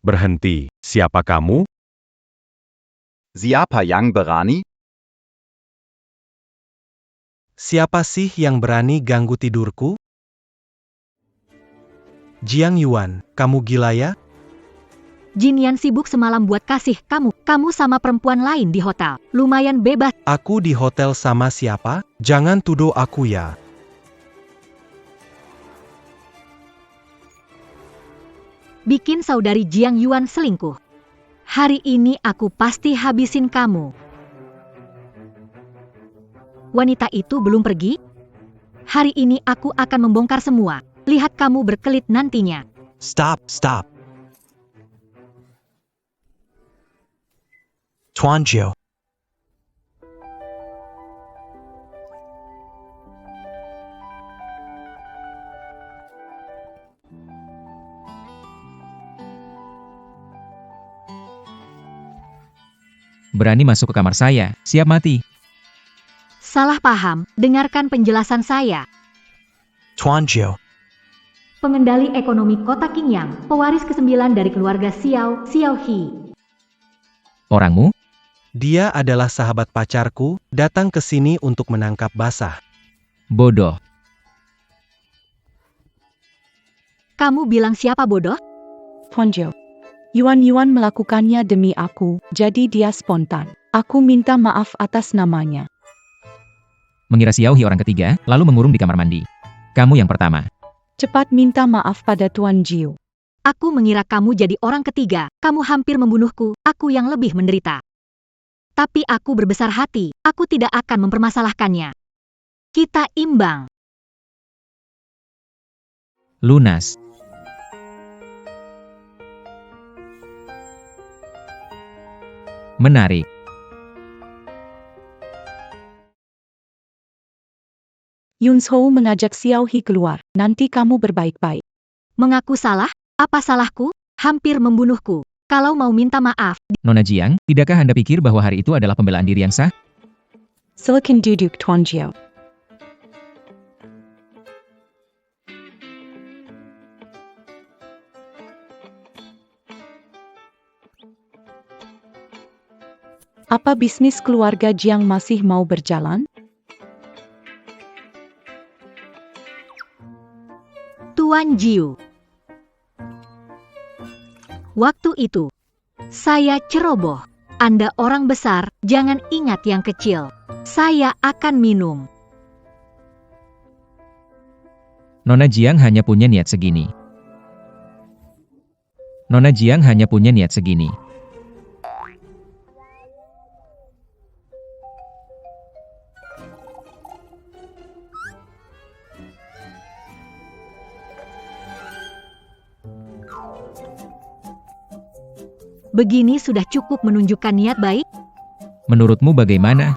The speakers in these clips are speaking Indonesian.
Berhenti, siapa kamu? Siapa yang berani? Siapa sih yang berani ganggu tidurku? Jiang Yuan, kamu gila ya? Jin Yan sibuk semalam buat kasih kamu. Kamu sama perempuan lain di hotel. Lumayan bebas. Aku di hotel sama siapa? Jangan tuduh aku ya. Bikin saudari Jiang Yuan selingkuh. Hari ini aku pasti habisin kamu. Wanita itu belum pergi? Hari ini aku akan membongkar semua. Lihat kamu berkelit nantinya. Stop. Tuanjiu. Berani masuk ke kamar saya, siap mati. Salah paham, dengarkan penjelasan saya. Tuanjiu. Pengendali ekonomi kota Qingyang, pewaris ke-9 dari keluarga Xiao He. Orangmu? Dia adalah sahabat pacarku, datang ke sini untuk menangkap basah. Bodoh. Kamu bilang siapa bodoh? Tuanjiu. Yuan melakukannya demi aku, jadi dia spontan. Aku minta maaf atas namanya. Mengira Xiao He orang ketiga, lalu mengurung di kamar mandi. Kamu yang pertama. Cepat minta maaf pada Tuan Jiu. Aku mengira kamu jadi orang ketiga. Kamu hampir membunuhku, aku yang lebih menderita. Tapi aku berbesar hati, aku tidak akan mempermasalahkannya. Kita imbang. Lunas. Menarik. Yunshou mengajak Xiao He keluar. Nanti kamu berbaik-baik. Mengaku salah? Apa salahku? Hampir membunuhku. Kalau mau minta maaf, Nona Jiang, tidakkah Anda pikir bahwa hari itu adalah pembelaan diri yang sah? Silakan duduk Tuan Jiu. Apa bisnis keluarga Jiang masih mau berjalan? Tuan Jiu. Waktu itu, saya ceroboh. Anda orang besar, jangan ingat yang kecil. Saya akan minum. Nona Jiang hanya punya niat segini. Nona Jiang hanya punya niat segini. Begini sudah cukup menunjukkan niat baik? Menurutmu bagaimana?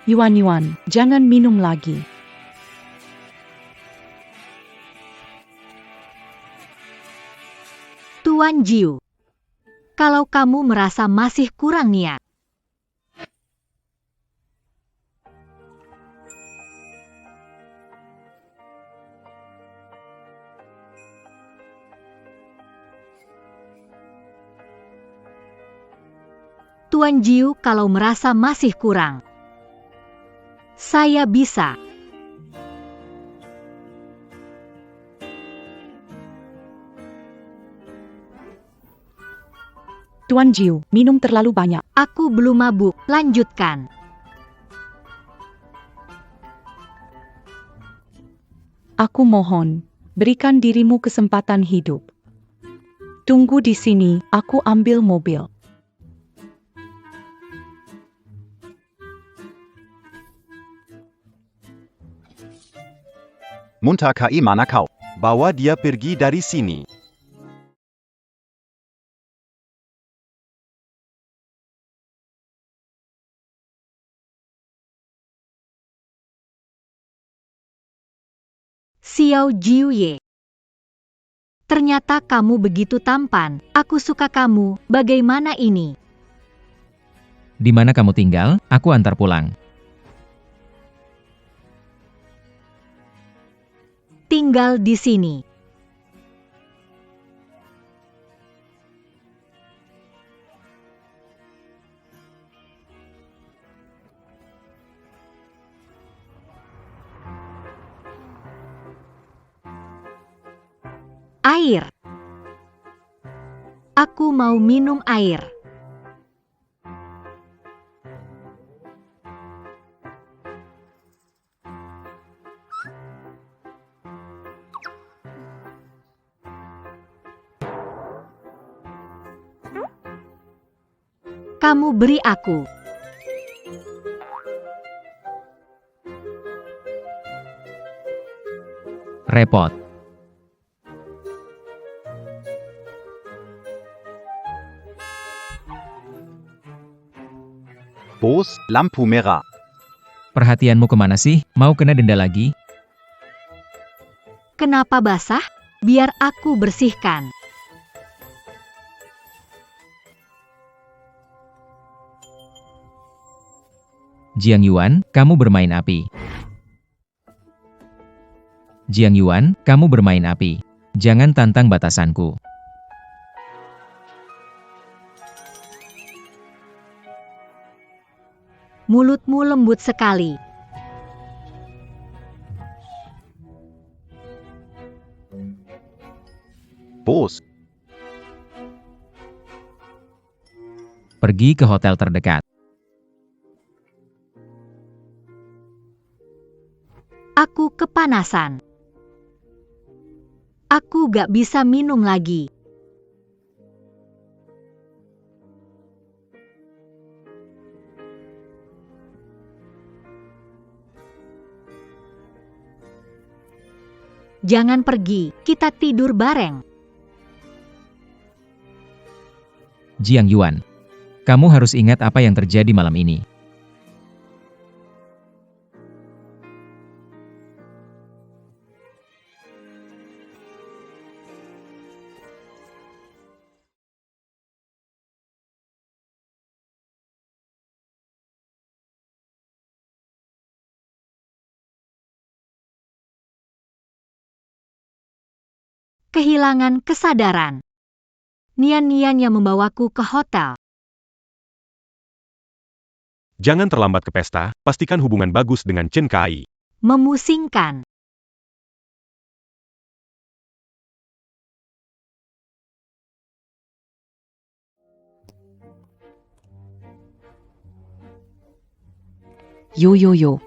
Yuan, jangan minum lagi. Tuan Jiu. Kalau kamu merasa masih kurang niat, Tuan Jiu kalau merasa masih kurang, saya bisa. Tuan Jiu, minum terlalu banyak. Aku belum mabuk, lanjutkan. Aku mohon, berikan dirimu kesempatan hidup. Tunggu di sini, aku ambil mobil. Munta kai mana kau? Bawa dia pergi dari sini. Xiao Jiuye. Ternyata kamu begitu tampan. Aku suka kamu. Bagaimana ini? Di mana kamu tinggal? Aku antar pulang. Tinggal di sini. Air. Aku mau minum air. Kamu beri aku. Repot. Bos, lampu merah. Perhatianmu kemana sih? Mau kena denda lagi? Kenapa basah? Biar aku bersihkan. Jiang Yuan, kamu bermain api. Jiang Yuan, kamu bermain api. Jangan tantang batasanku. Mulutmu lembut sekali. Bos, Pergi ke hotel terdekat. Aku kepanasan. Aku gak bisa minum lagi. Jangan pergi, kita tidur bareng. Jiang Yuan, kamu harus ingat apa yang terjadi malam ini. Kehilangan kesadaran. Nian-Nian yang membawaku ke hotel. Jangan terlambat ke pesta, pastikan hubungan bagus dengan Chen Kai. Memusingkan. Yo.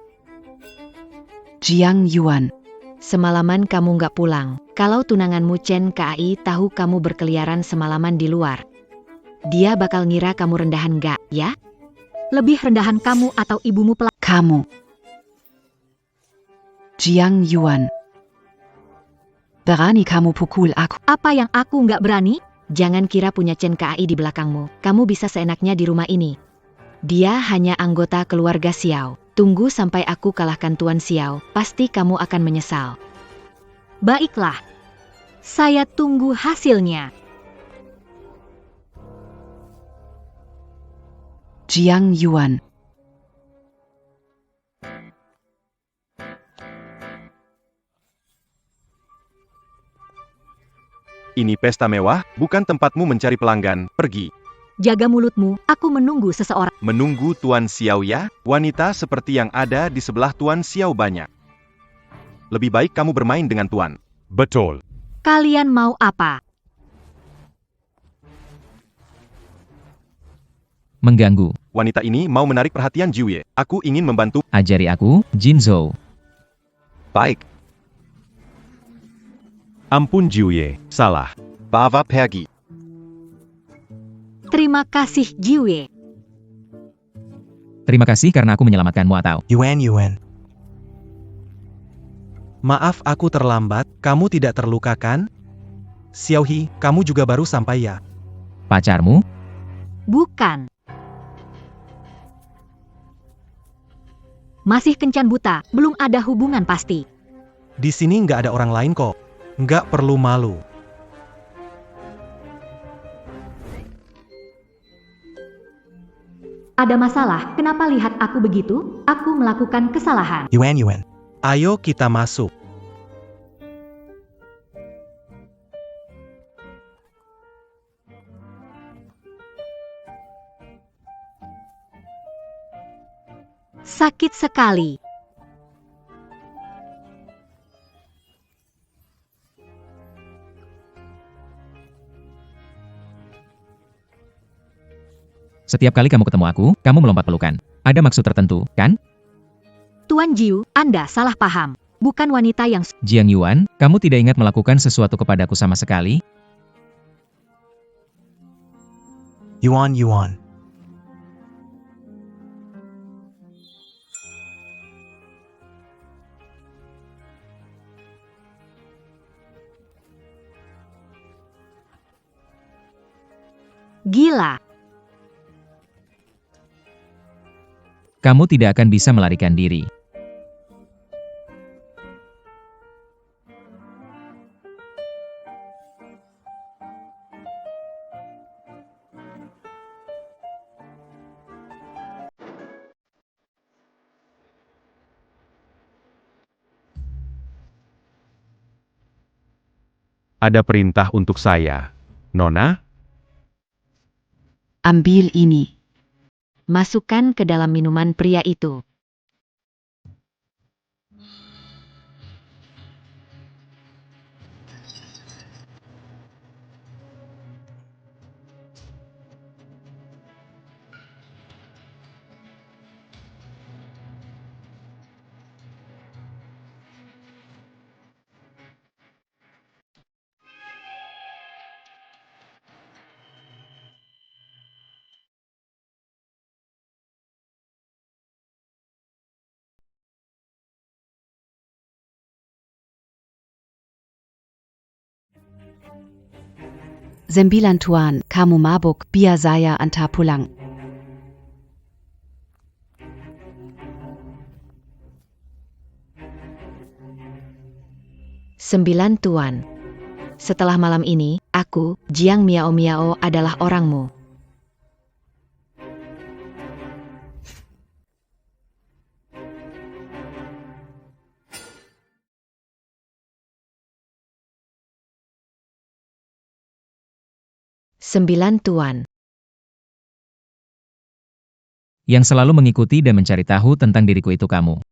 Jiang Yuan. Semalaman kamu nggak pulang. Kalau tunanganmu Chen Kai tahu kamu berkeliaran semalaman di luar, dia bakal ngira kamu rendahan nggak, ya? Lebih rendahan kamu atau ibumu Kamu. Jiang Yuan. Berani kamu pukul aku? Apa yang aku nggak berani? Jangan kira punya Chen Kai di belakangmu. Kamu bisa seenaknya di rumah ini. Dia hanya anggota keluarga Xiao. Tunggu sampai aku kalahkan Tuan Xiao, pasti kamu akan menyesal. Baiklah. Saya tunggu hasilnya. Jiang Yuan. ini pesta mewah, bukan tempatmu mencari pelanggan. Pergi. Jaga mulutmu, aku menunggu seseorang. Menunggu Tuan Xiao ya? Wanita seperti yang ada di sebelah Tuan Xiao banyak. Lebih baik kamu bermain dengan Tuan. Betul. Kalian mau apa? Mengganggu. Wanita ini mau menarik perhatian Jiwie. Aku ingin membantu. Ajari aku, Jin Zhou. Baik. Ampun Jiwie, salah. Bawa pergi. Terima kasih Jiwie. Terima kasih karena aku menyelamatkanmu atau... Yuan. Maaf aku terlambat, kamu tidak terluka kan? Xiaohi, kamu juga baru sampai ya? Pacarmu? Bukan. Masih kencan buta, belum ada hubungan pasti. Di sini nggak ada orang lain kok. Nggak perlu malu. Ada masalah, kenapa lihat aku begitu? Aku melakukan kesalahan. Yuan. Ayo kita masuk. Sakit sekali. Setiap kali kamu ketemu aku, kamu melompat pelukan. Ada maksud tertentu, kan? Tuan Jiu, Anda salah paham. Bukan wanita yang... Jiang Yuan, kamu tidak ingat melakukan sesuatu kepadaku sama sekali? Yuan. Gila. Kamu tidak akan bisa melarikan diri. Ada perintah untuk saya. Nona, Ambil ini. Masukkan ke dalam minuman pria itu. Sembilan tuan, kamu mabuk, biar saya antar pulang. Sembilan tuan. Setelah malam ini, aku, Jiang Miao Miao adalah orangmu. Sembilan tuan. Yang selalu mengikuti dan mencari tahu tentang diriku itu kamu.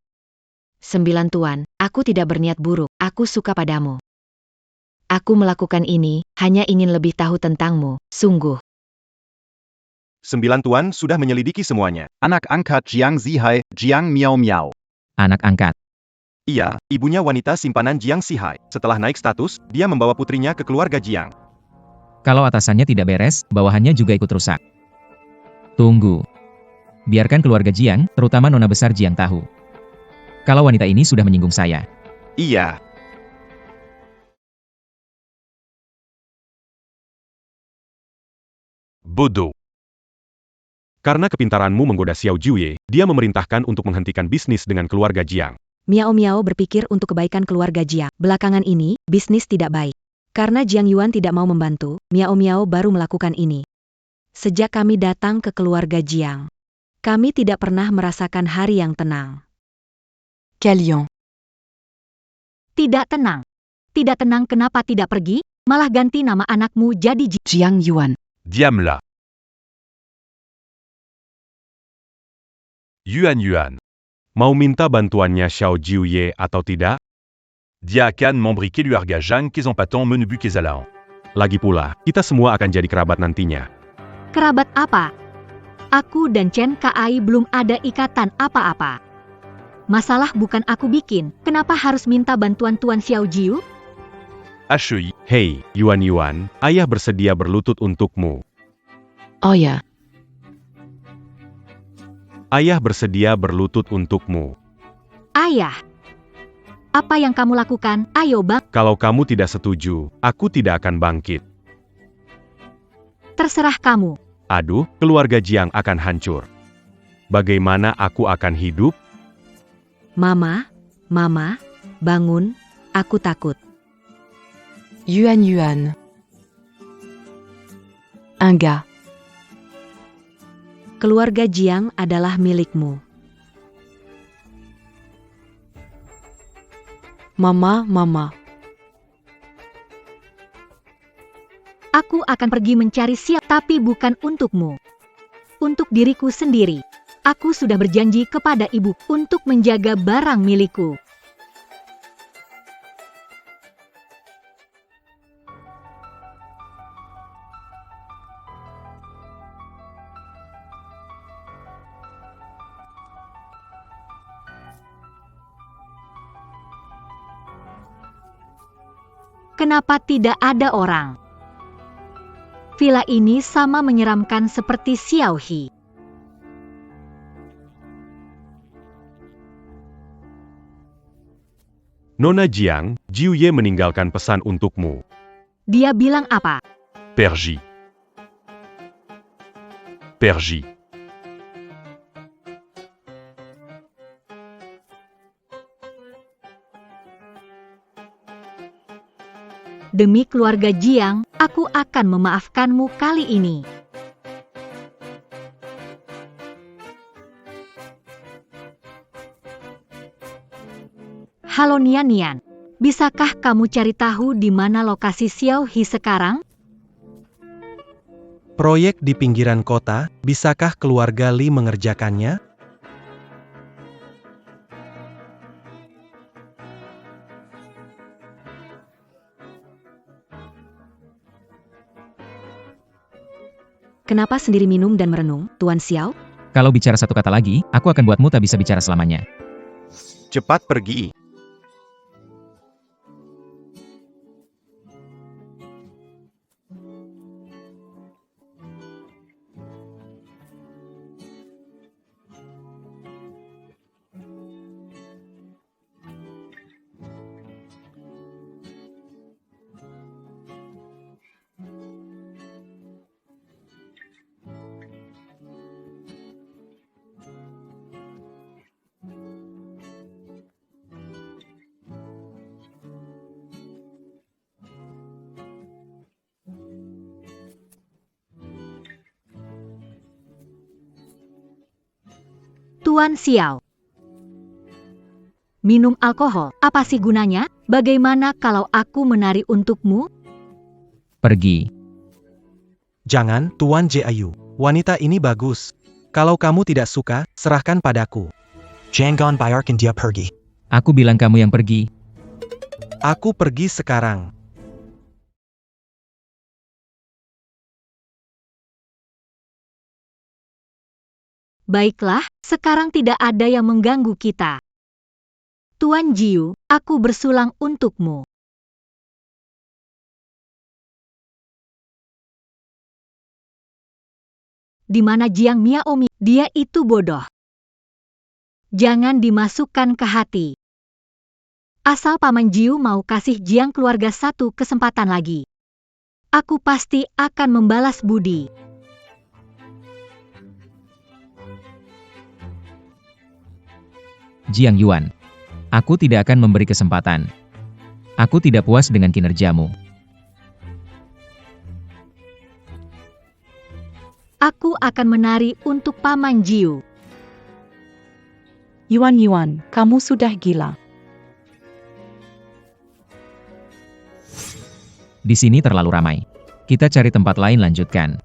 Sembilan tuan, aku tidak berniat buruk, aku suka padamu. Aku melakukan ini, hanya ingin lebih tahu tentangmu, sungguh. 9 tuan sudah menyelidiki semuanya. Anak angkat Jiang Zihai, Jiang Miao Miao. Anak angkat. Iya, ibunya wanita simpanan Jiang Zihai. Setelah naik status, dia membawa putrinya ke keluarga Jiang. Kalau atasannya tidak beres, bawahannya juga ikut rusak. Tunggu. Biarkan keluarga Jiang, terutama nona besar Jiang tahu. Kalau wanita ini sudah menyinggung saya. Iya. bodoh. Karena kepintaranmu menggoda Xiao Jiuye, dia memerintahkan untuk menghentikan bisnis dengan keluarga Jiang. Miao Miao berpikir untuk kebaikan keluarga Jiang. Belakangan ini, bisnis tidak baik. Karena Jiang Yuan tidak mau membantu, Miao Miao baru melakukan ini. Sejak kami datang ke keluarga Jiang, kami tidak pernah merasakan hari yang tenang. Kalian. Tidak tenang. Tidak tenang kenapa tidak pergi, malah ganti nama anakmu jadi Jiang Yuan. Diam-la. Yuan. Mau minta bantuannya Xiao Jiuye atau tidak? Dia akan memberi keluarga Jiang kesempatan menuju kesalahan. Lagi pula, kita semua akan jadi kerabat nantinya. Kerabat apa? Aku dan Chen Kai belum ada ikatan apa-apa. Masalah bukan aku bikin, kenapa harus minta bantuan Tuan Xiao Jiu? HEI. Hei, Yuan, ayah bersedia berlutut untukmu. Oh ya. Ayah bersedia berlutut untukmu. Ayah. Apa yang kamu lakukan? Ayo bang. Kalau kamu tidak setuju, aku tidak akan bangkit. Terserah kamu. Aduh, keluarga Jiang akan hancur. Bagaimana aku akan hidup? Mama, bangun, aku takut. Yuan. Enggak. keluarga Jiang adalah milikmu. Mama. Aku akan pergi mencari Xiao, tapi bukan untukmu. Untuk diriku sendiri. Aku sudah berjanji kepada ibu untuk menjaga barang milikku. Kenapa tidak ada orang? Villa ini sama menyeramkan seperti Xiao He. Nona Jiang, Jiuye meninggalkan pesan untukmu. Dia bilang apa? Pergy. Pergy. Demi keluarga Jiang, aku akan memaafkanmu kali ini. Halo Nian, bisakah kamu cari tahu di mana lokasi Xiao He sekarang? Proyek di pinggiran kota, bisakah keluarga Li mengerjakannya? Kenapa sendiri minum dan merenung, Tuan Xiao? Kalau bicara satu kata lagi, aku akan buatmu tak bisa bicara selamanya. Cepat pergi. Tuan Xiao. Minum alkohol, apa sih gunanya? Bagaimana kalau aku menari untukmu? Pergi. Jangan, Tuan Jiayu. Wanita ini bagus. Kalau kamu tidak suka, serahkan padaku. Jangan biarkan dia pergi. Aku bilang kamu yang pergi. Aku pergi sekarang. Baiklah, sekarang tidak ada yang mengganggu kita. Tuan Jiu, aku bersulang untukmu. Di mana Jiang Miaomi? Dia itu bodoh. Jangan dimasukkan ke hati. Asal Paman Jiu mau kasih Jiang keluarga satu kesempatan lagi. Aku pasti akan membalas budi. Jiang Yuan. Aku tidak akan memberi kesempatan. Aku tidak puas dengan kinerjamu. Aku akan menari untuk Paman Jiu. Yuan, kamu sudah gila. Di sini terlalu ramai. Kita cari tempat lain lanjutkan.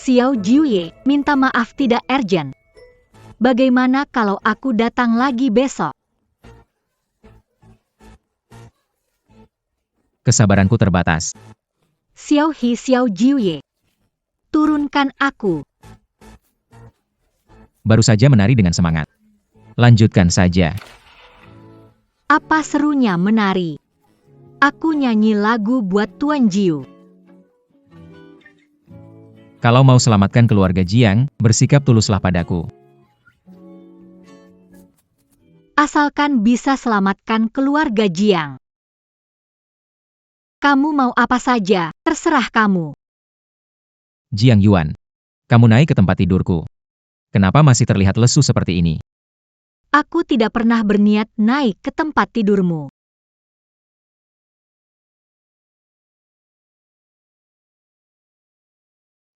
Xiao Jiuye, minta maaf tidak urgent. Bagaimana kalau aku datang lagi besok? Kesabaranku terbatas. Xiao Jiuye. Turunkan aku. Baru saja menari dengan semangat. Lanjutkan saja. Apa serunya menari? Aku nyanyi lagu buat Tuan Jiu. Kalau mau selamatkan keluarga Jiang, bersikap tuluslah padaku. Asalkan bisa selamatkan keluarga Jiang. Kamu mau apa saja, terserah kamu. Jiang Yuan, kamu naik ke tempat tidurku. Kenapa masih terlihat lesu seperti ini? Aku tidak pernah berniat naik ke tempat tidurmu.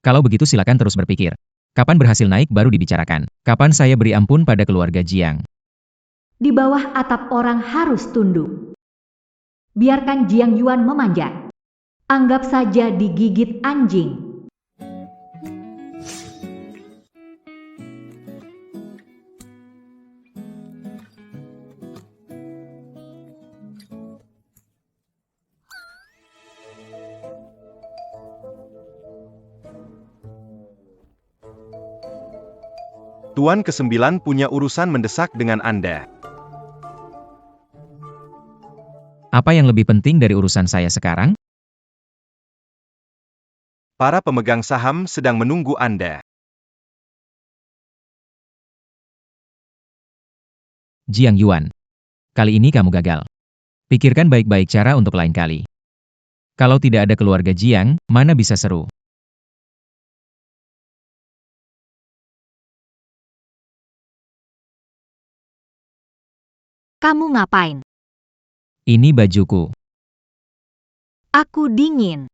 Kalau begitu silakan terus berpikir. Kapan berhasil naik baru dibicarakan. Kapan saya beri ampun pada keluarga Jiang? Di bawah atap orang harus tunduk. Biarkan Jiang Yuan memanjat. Anggap saja digigit anjing. Tuan ke-9 punya urusan mendesak dengan Anda. Apa yang lebih penting dari urusan saya sekarang? Para pemegang saham sedang menunggu Anda. Jiang Yuan. Kali ini kamu gagal. Pikirkan baik-baik cara untuk lain kali. Kalau tidak ada keluarga Jiang, mana bisa seru? Kamu ngapain? Ini bajuku. Aku dingin.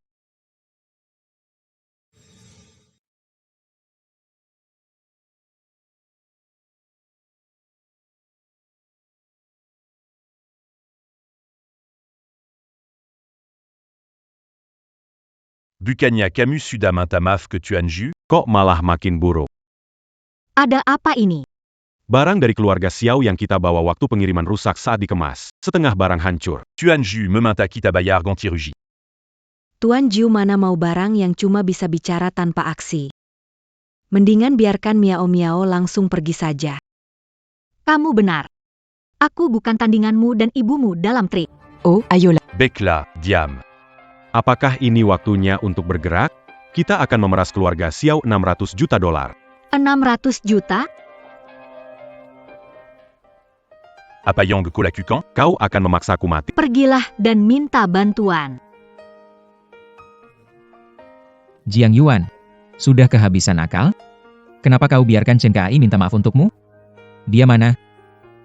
Bucania Camus Sudam Intamaf que tu Anju, Kok malah makin buruk? Ada apa ini? Barang dari keluarga Xiao yang kita bawa waktu pengiriman rusak saat dikemas. Setengah barang hancur. tu Anju me minta kita bayar ganti rugi. Tuan Jiu mana mau barang yang cuma bisa bicara tanpa aksi. Mendingan biarkan Miao Miao langsung pergi saja. Kamu benar. Aku bukan tandinganmu dan ibumu dalam trik. Oh, ayolah. Bekla, Diam. Apakah ini waktunya untuk bergerak? Kita akan memeras keluarga Xiao $600 juta. 600 juta? Apayang de Kolakukan, Kau akan memaksaku mati. Pergilah dan minta bantuan. Jiang Yuan. Sudah kehabisan akal? Kenapa kau biarkan Chen Kai minta maaf untukmu? Dia mana?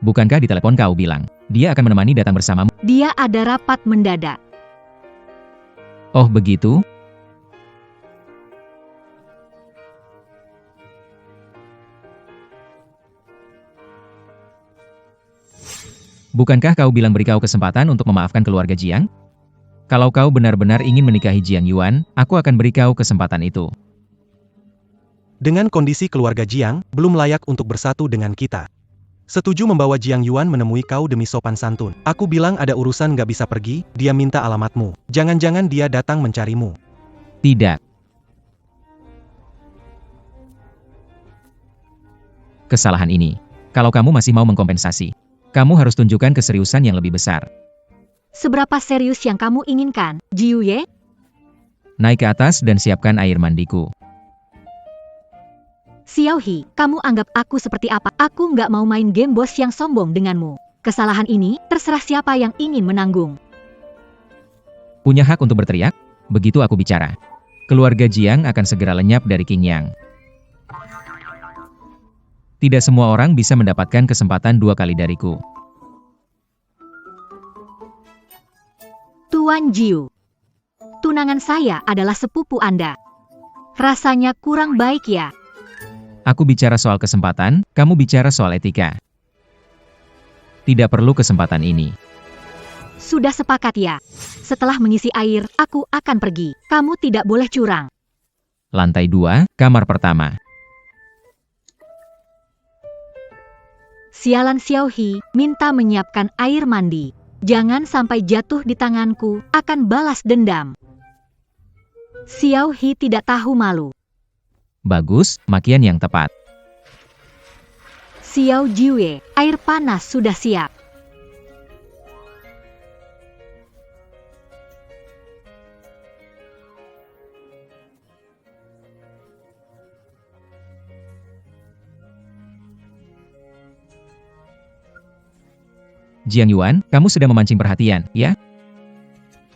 Bukankah di telepon kau bilang, dia akan menemani datang bersamamu? Dia ada rapat mendadak. Oh begitu? Bukankah kau bilang beri kau kesempatan untuk memaafkan keluarga Jiang? Kalau kau benar-benar ingin menikahi Jiang Yuan, aku akan beri kau kesempatan itu. Dengan kondisi keluarga Jiang, belum layak untuk bersatu dengan kita. Setuju membawa Jiang Yuan menemui kau demi sopan santun. Aku bilang ada urusan nggak bisa pergi, dia minta alamatmu. Jangan-jangan dia datang mencarimu. Tidak. Kesalahan ini. Kalau kamu masih mau mengkompensasi, kamu harus tunjukkan keseriusan yang lebih besar. Seberapa serius yang kamu inginkan, Jiu Ye? Naik ke atas dan siapkan air mandiku. Xiao He, kamu anggap aku seperti apa? Aku nggak mau main game bos yang sombong denganmu. Kesalahan ini, terserah siapa yang ingin menanggung. Punya hak untuk berteriak? Begitu aku bicara. Keluarga Jiang akan segera lenyap dari Qingyang. Tidak semua orang bisa mendapatkan kesempatan 2 kali dariku. Tuan Jiu. Tunangan saya adalah sepupu Anda. Rasanya kurang baik ya? Aku bicara soal kesempatan, kamu bicara soal etika. Tidak perlu kesempatan ini. Sudah sepakat ya? Setelah mengisi air, aku akan pergi. Kamu tidak boleh curang. Lantai 2, kamar pertama. Sialan Xiao He, minta menyiapkan air mandi. Jangan sampai jatuh di tanganku, akan balas dendam. Xiao He tidak tahu malu. Bagus, makian yang tepat. Xiao Jue, air panas sudah siap. Jiang Yuan, kamu sudah memancing perhatian, ya?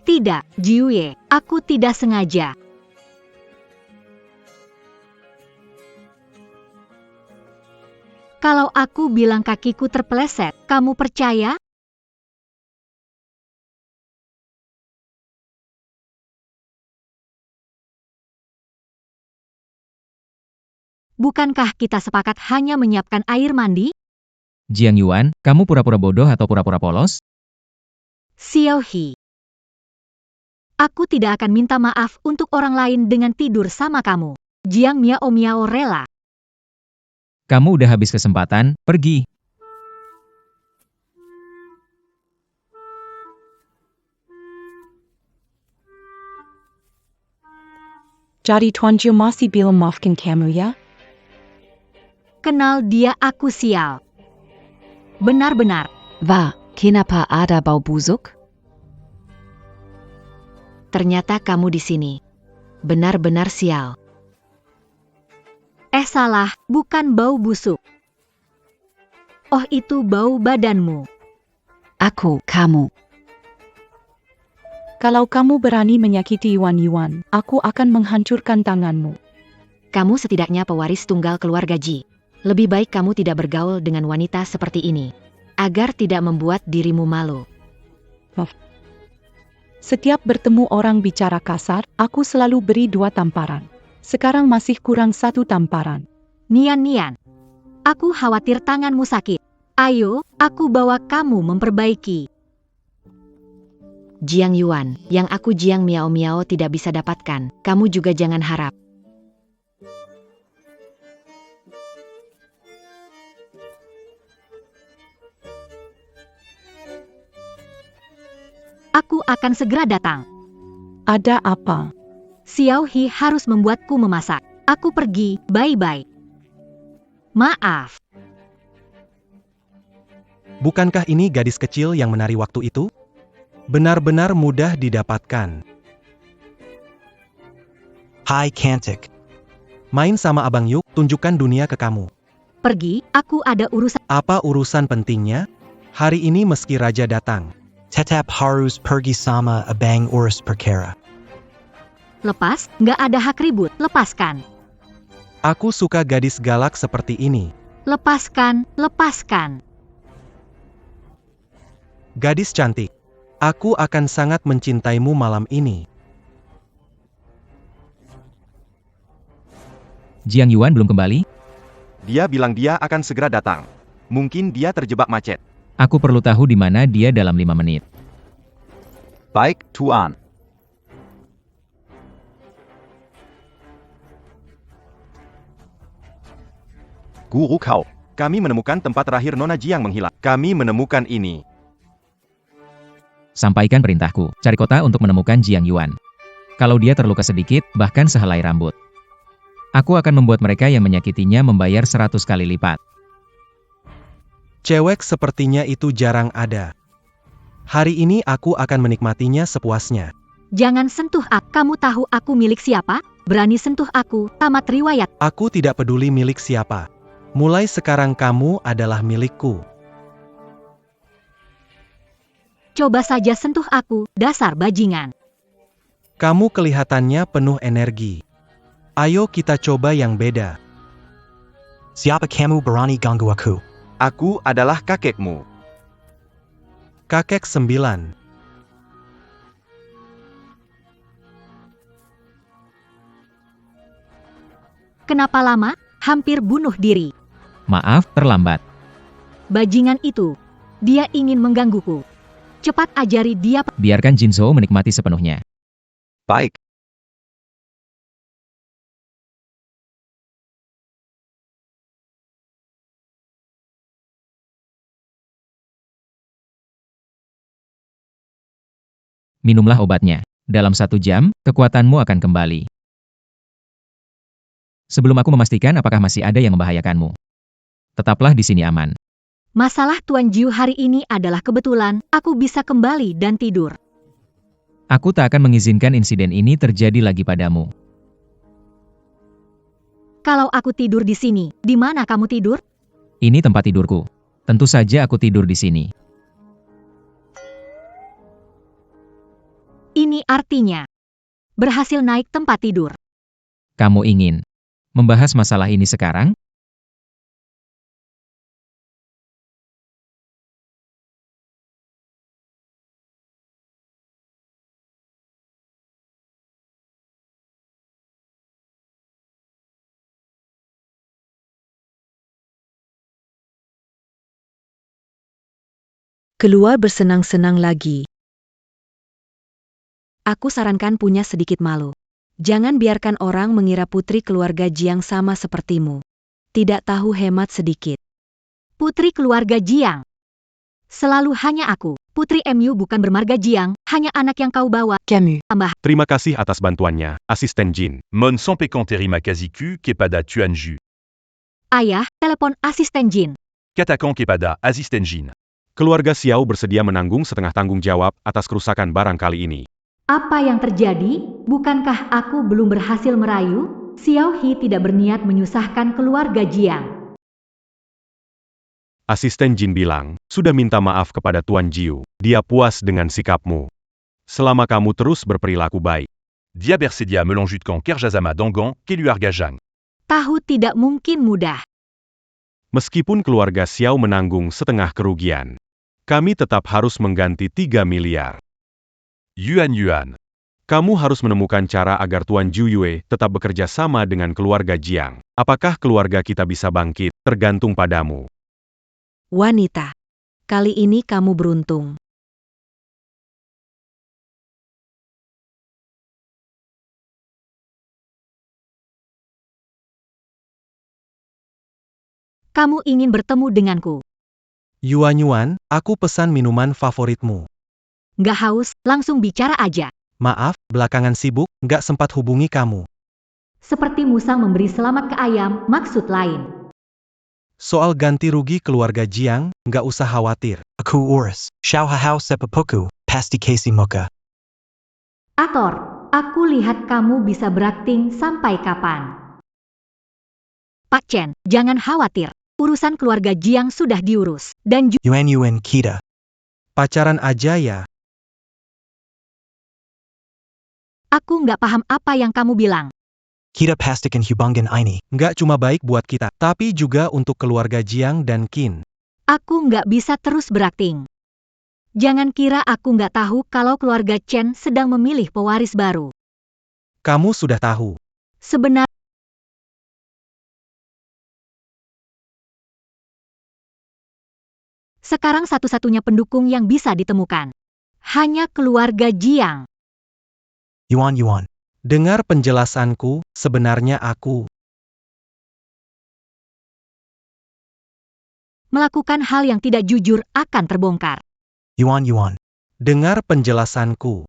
Tidak, Jue, aku tidak sengaja. Kalau aku bilang kakiku terpeleset, kamu percaya? Bukankah kita sepakat hanya menyiapkan air mandi? Jiang Yuan, kamu pura-pura bodoh atau pura-pura polos? Xiao He. Aku tidak akan minta maaf untuk orang lain dengan tidur sama kamu. Jiang Miao Miao rela. Kamu udah habis kesempatan, pergi. Jadi Tuan Jiu masih belum maafkan kamu ya? Kenal dia aku sial. Benar-benar. Wah, kenapa ada bau busuk? Ternyata kamu di sini. Benar-benar sial. Salah, bukan bau busuk. Oh, itu bau badanmu. Kamu. Kalau kamu berani menyakiti Yuan, aku akan menghancurkan tanganmu. Kamu setidaknya pewaris tunggal keluarga Ji. Lebih baik kamu tidak bergaul dengan wanita seperti ini. Agar tidak membuat dirimu malu. Setiap bertemu orang bicara kasar, aku selalu beri 2 tamparan. Sekarang masih kurang 1 tamparan. Nian. Aku khawatir tanganmu sakit. Ayo, aku bawa kamu memperbaiki. Jiang Yuan, yang aku Jiang Miao Miao tidak bisa dapatkan, kamu juga jangan harap. Aku akan segera datang. Ada apa? Xiao He harus membuatku memasak. Aku pergi, bye-bye. Maaf. Bukankah ini gadis kecil yang menari waktu itu? Benar-benar mudah didapatkan. Hai Cantik. Main sama Abang yuk, tunjukkan dunia ke kamu. Pergi, aku ada urusan. Apa urusan pentingnya? Hari ini meski raja datang. Tetap harus pergi sama abang urus perkara. Lepas, nggak ada hak ribut, lepaskan. Aku suka gadis galak seperti ini. Lepaskan. Gadis cantik. Aku akan sangat mencintaimu malam ini. Jiang Yuan belum kembali? Dia bilang dia akan segera datang. Mungkin dia terjebak macet. Aku perlu tahu di mana dia dalam 5 menit. Baik, Tuan. Guru kau. Kami menemukan tempat terakhir Nona Jiang menghilang. Kami menemukan ini. Sampaikan perintahku, cari kota untuk menemukan Jiang Yuan. Kalau dia terluka sedikit, bahkan sehelai rambut, aku akan membuat mereka yang menyakitinya membayar 100 kali lipat. Cewek sepertinya itu jarang ada. Hari ini aku akan menikmatinya sepuasnya. Jangan sentuh aku. Kamu tahu aku milik siapa? Berani sentuh aku, tamat riwayat. Aku tidak peduli milik siapa. Mulai sekarang kamu adalah milikku. Coba saja sentuh aku, dasar bajingan. Kamu kelihatannya penuh energi. Ayo kita coba yang beda. Siapa kamu berani ganggu aku? Aku adalah kakekmu. Kakek 9. Kenapa lama? Hampir bunuh diri. Maaf, terlambat. Bajingan itu. Dia ingin menggangguku. Cepat ajari dia. Biarkan Jinzhou menikmati sepenuhnya. Baik. Minumlah obatnya. Dalam 1 jam, kekuatanmu akan kembali. Sebelum aku memastikan apakah masih ada yang membahayakanmu, tetaplah di sini aman. Masalah Tuan Jiu hari ini adalah kebetulan, aku bisa kembali dan tidur. Aku tak akan mengizinkan insiden ini terjadi lagi padamu. Kalau aku tidur di sini, di mana kamu tidur? Ini tempat tidurku. Tentu saja aku tidur di sini. Ini artinya berhasil naik tempat tidur. Kamu ingin membahas masalah ini sekarang? keluar bersenang-senang lagi. Aku sarankan punya sedikit malu. Jangan biarkan orang mengira putri keluarga Jiang sama sepertimu. Tidak tahu hemat sedikit. Putri keluarga Jiang. Selalu hanya aku. Putri MU bukan bermarga Jiang, hanya anak yang kau bawa. Camus. Tambah, Terima kasih atas bantuannya, Asisten Jin. Mon sans pécanteri Makaziku, Kepada Tuanju. ayah, telepon asisten Jin. Katakan Kepada Azistenjin. Keluarga Xiao bersedia menanggung setengah tanggung jawab atas kerusakan barang kali ini. Apa yang terjadi? Bukankah aku belum berhasil merayu? Xiao He tidak berniat menyusahkan keluarga Jiang. Asisten Jin bilang, sudah minta maaf kepada Tuan Jiu. Dia puas dengan sikapmu. Selama kamu terus berperilaku baik. Dia Bersedia Melonjutkan Kerjasama Dangan, Keluargajang. Tahu tidak mungkin mudah. Meskipun keluarga Xiao menanggung setengah kerugian, kami tetap harus mengganti 3 miliar. Yuan. Kamu harus menemukan cara agar Tuan Jiu Yue tetap bekerja sama dengan keluarga Jiang. Apakah keluarga kita bisa bangkit, tergantung padamu. Wanita. Kali ini kamu beruntung. Kamu ingin bertemu denganku. Yuan, aku pesan minuman favoritmu. Nggak haus, langsung bicara aja. Maaf, belakangan sibuk, nggak sempat hubungi kamu. Seperti musang memberi selamat ke ayam, maksud lain. Soal ganti rugi keluarga Jiang, nggak usah khawatir. Aku urus. Xiao hahau sepapuku. Pasti kasih muka. Aktor, aku lihat kamu bisa berakting sampai kapan. Pak Chen, jangan khawatir. Urusan keluarga Jiang sudah diurus. Dan Yuan kita. Pacaran aja ya. aku nggak paham apa yang kamu bilang. Kita pastikan hubungan ini. Nggak cuma baik buat kita, tapi juga untuk keluarga Jiang dan Qin. Aku nggak bisa terus berakting. Jangan kira aku nggak tahu kalau keluarga Chen sedang memilih pewaris baru. Kamu sudah tahu. Sebenarnya, sekarang satu-satunya pendukung yang bisa ditemukan hanya keluarga Jiang. Yuan. Dengar penjelasanku, sebenarnya aku Melakukan hal yang tidak jujur akan terbongkar. Yuan. dengar penjelasanku.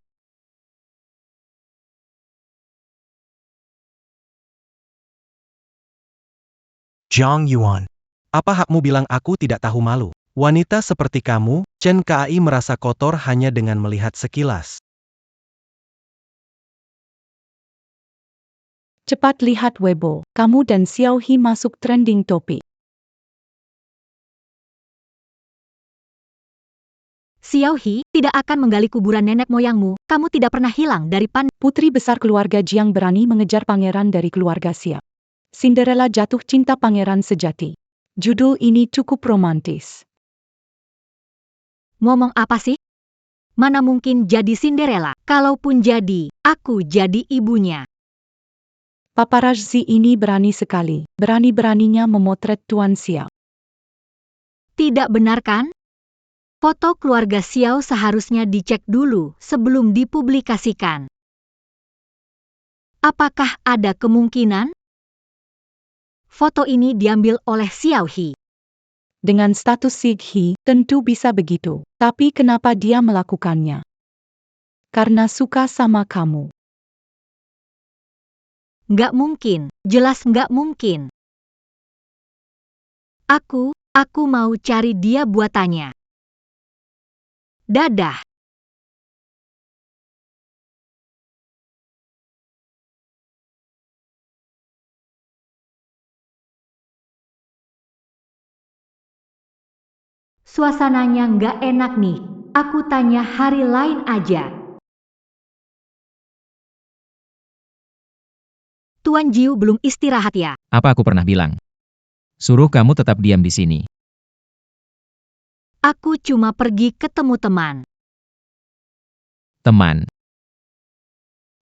Jiang Yuan. Apa hakmu bilang aku tidak tahu malu? Wanita seperti kamu, Chen Kai merasa kotor hanya dengan melihat sekilas. Cepat lihat Weibo, kamu dan Xiao He masuk trending topik. Xiao He tidak akan menggali kuburan nenek moyangmu, kamu tidak pernah hilang dari Putri besar keluarga Jiang berani mengejar pangeran dari keluarga Xiao. Cinderella jatuh cinta pangeran sejati. Judul ini cukup romantis. Ngomong apa sih? Mana mungkin jadi Cinderella? Kalaupun jadi, aku jadi ibunya. Paparazzi ini berani sekali, berani-beraninya memotret Tuan Xiao. Tidak benar kan? Foto keluarga Xiao seharusnya dicek dulu sebelum dipublikasikan. Apakah ada kemungkinan foto ini diambil oleh Xiao He? Dengan status Sig He, tentu bisa begitu. Tapi kenapa dia melakukannya? Karena suka sama kamu. Nggak mungkin, jelas nggak mungkin. Aku mau cari dia buat tanya. Dadah. Suasananya nggak enak nih. Aku tanya hari lain aja. Tuan Jiu belum istirahat ya? Apa aku pernah bilang? Suruh kamu tetap diam di sini. Aku cuma pergi ketemu teman. Teman.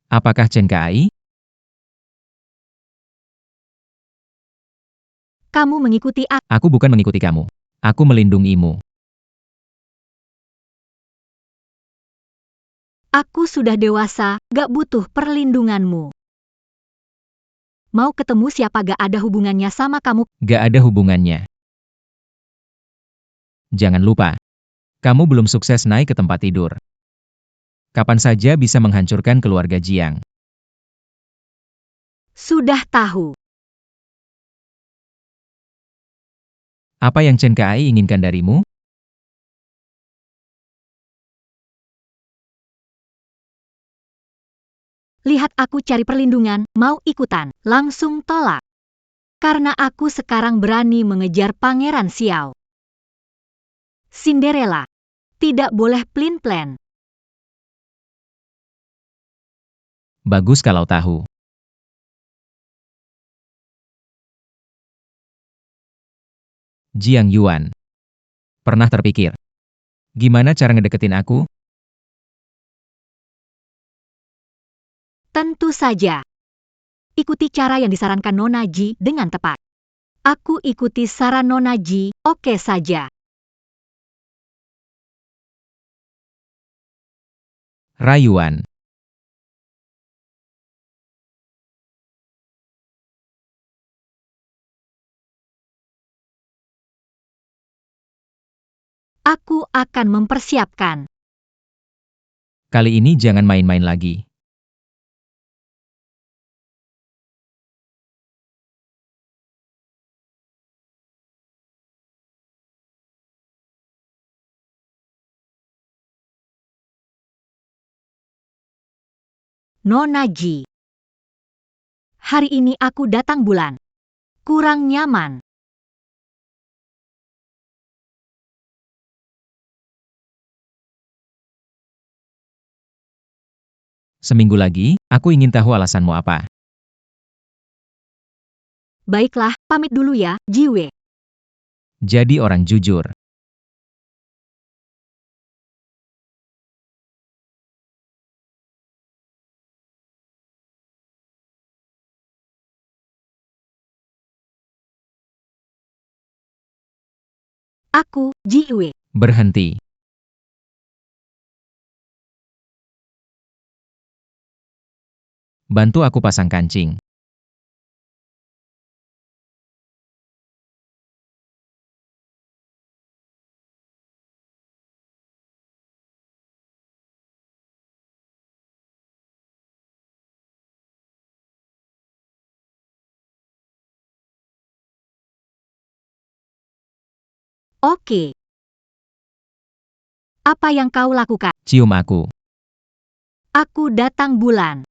Apakah Chen Kai? Kamu mengikuti aku. Aku bukan mengikuti kamu. Aku melindungimu. Aku sudah dewasa, gak butuh perlindunganmu. Mau ketemu siapa gak ada hubungannya sama kamu. Gak ada hubungannya. Jangan lupa, kamu belum sukses naik ke tempat tidur. Kapan saja bisa menghancurkan keluarga Jiang. Sudah tahu. Apa yang Chen Kai inginkan darimu? Lihat aku cari perlindungan, mau ikutan, langsung tolak. Karena aku sekarang berani mengejar Pangeran Xiao. Cinderella, tidak boleh plan-plan. Bagus kalau tahu. Jiang Yuan. Pernah terpikir, gimana cara ngedeketin aku? Tentu saja. Ikuti cara yang disarankan Nona Ji dengan tepat. Aku ikuti saran Nona Ji, oke saja. Rayuan. Aku akan mempersiapkan. Kali ini jangan main-main lagi. Nona Ji. Hari ini aku datang bulan. Kurang nyaman. Seminggu lagi, aku ingin tahu alasanmu apa. Baiklah, pamit dulu ya, Jiwe. Jadi orang jujur. Aku, Jiwe. Berhenti. Bantu aku pasang kancing. Oke. Apa yang kau lakukan? Cium aku. Aku datang bulan.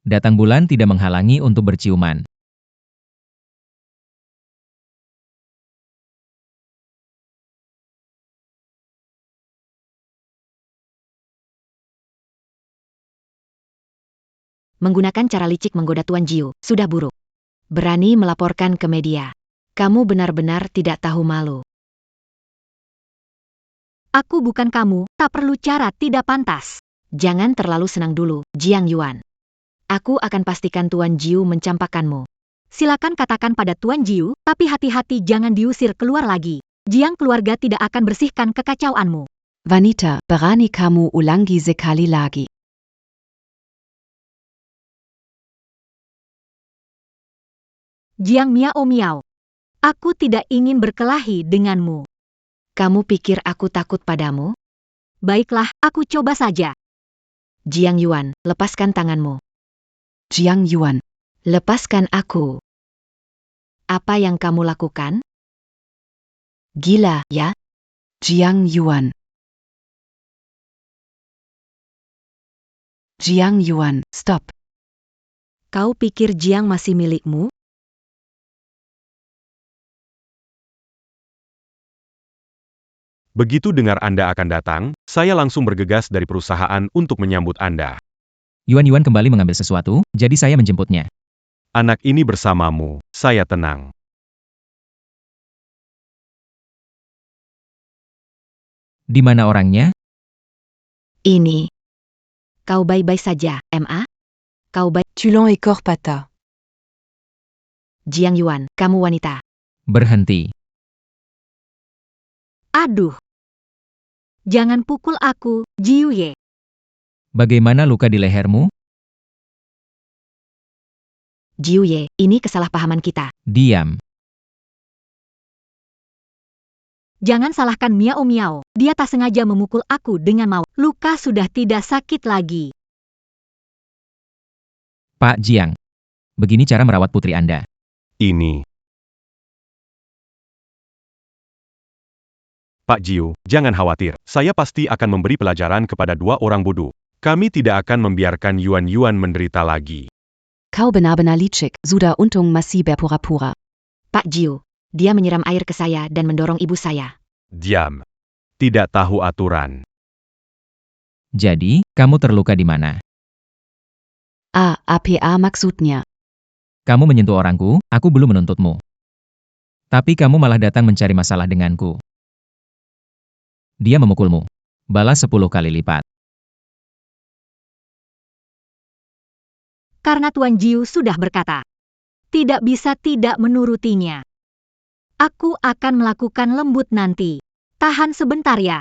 Datang bulan tidak menghalangi untuk berciuman. Menggunakan cara licik menggoda Tuan Jiu, sudah buruk. Berani melaporkan ke media. Kamu benar-benar tidak tahu malu. Aku bukan kamu, tak perlu cara tidak pantas. Jangan terlalu senang dulu, Jiang Yuan. Aku akan pastikan Tuan Jiu mencampakkanmu. Silakan katakan pada Tuan Jiu, tapi hati-hati jangan diusir keluar lagi. Jiang keluarga tidak akan bersihkan kekacauanmu. Wanita, berani kamu ulangi sekali lagi. Jiang Miao Miao. Aku tidak ingin berkelahi denganmu. Kamu pikir aku takut padamu? Baiklah, aku coba saja. Jiang Yuan, lepaskan tanganmu. Jiang Yuan. Lepaskan aku. Apa yang kamu lakukan? Gila, ya? Jiang Yuan. Jiang Yuan, stop. Kau pikir Jiang masih milikmu? Begitu dengar Anda akan datang, saya langsung bergegas dari perusahaan untuk menyambut Anda. Yuan kembali mengambil sesuatu, jadi saya menjemputnya. Anak ini bersamamu, saya tenang. Di mana orangnya? Ini. Kau baik-baik saja, Ma? Kau baik. Tulan et Corpata. Jiang Yuan, kamu wanita. Berhenti. Aduh. Jangan pukul aku, Jiuye. Bagaimana luka di lehermu? Jiu Ye, ini kesalahpahaman kita. Diam. Jangan salahkan Miao Miao. Dia tak sengaja memukul aku dengan mau. Luka sudah tidak sakit lagi. Pak Jiang. Begini cara merawat putri Anda. Ini. Pak Jiu, jangan khawatir. Saya pasti akan memberi pelajaran kepada dua orang bodoh. Kami tidak akan membiarkan Yuan menderita lagi. Kau benar-benar licik, sudah untung masih berpura-pura. Pak Jiu, dia menyiram air ke saya dan mendorong ibu saya. Diam. Tidak tahu aturan. Jadi, kamu terluka di mana? APA maksudnya. Kamu menyentuh orangku, aku belum menuntutmu. Tapi kamu malah datang mencari masalah denganku. Dia memukulmu. Balas 10 kali lipat. Karena Tuan Jiu sudah berkata, tidak bisa tidak menurutinya. Aku akan melakukan lembut nanti. Tahan sebentar ya.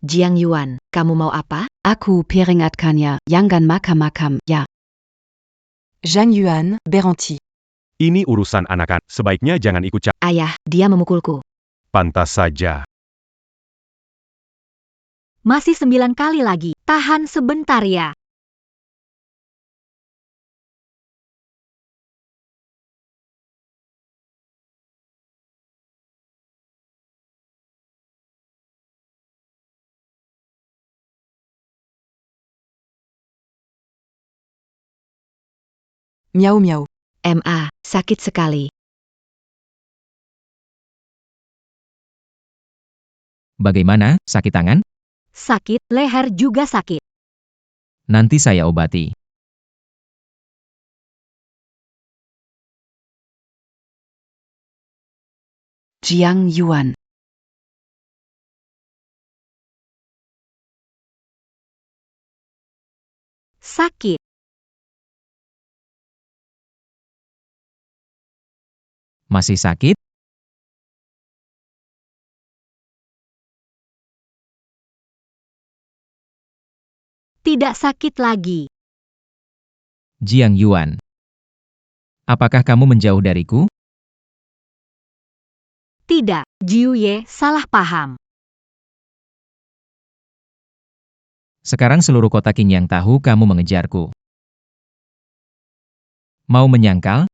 Jiang Yuan, kamu mau apa? Aku peringatkannya, jangan makam-makam, ya. Zhang Yuan, berhenti. Ini urusan anak-anak. Sebaiknya jangan ikut campur. Ayah, dia memukulku. Pantas saja. Masih 9 kali lagi. Tahan sebentar ya. Miao Miao. MA, sakit sekali. Bagaimana, sakit tangan? Sakit, leher juga sakit. Nanti saya obati. Jiang Yuan. Sakit. Masih sakit? Tidak sakit lagi. Jiang Yuan. Apakah kamu menjauh dariku? Tidak, Jiu Ye salah paham. Sekarang seluruh kota Qingyang tahu kamu mengejarku. Mau menyangkal?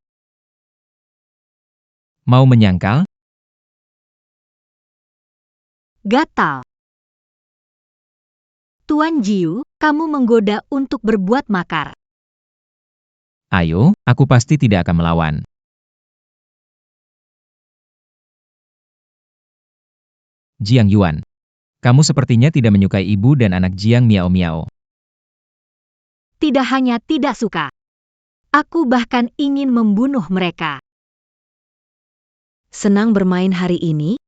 Mau menyangkal? Gatal. Tuan Jiu, kamu menggoda untuk berbuat makar. Ayo, aku pasti tidak akan melawan. Jiang Yuan. Kamu sepertinya tidak menyukai ibu dan anak Jiang Miao Miao. Tidak hanya tidak suka. Aku bahkan ingin membunuh mereka. Senang bermain hari ini?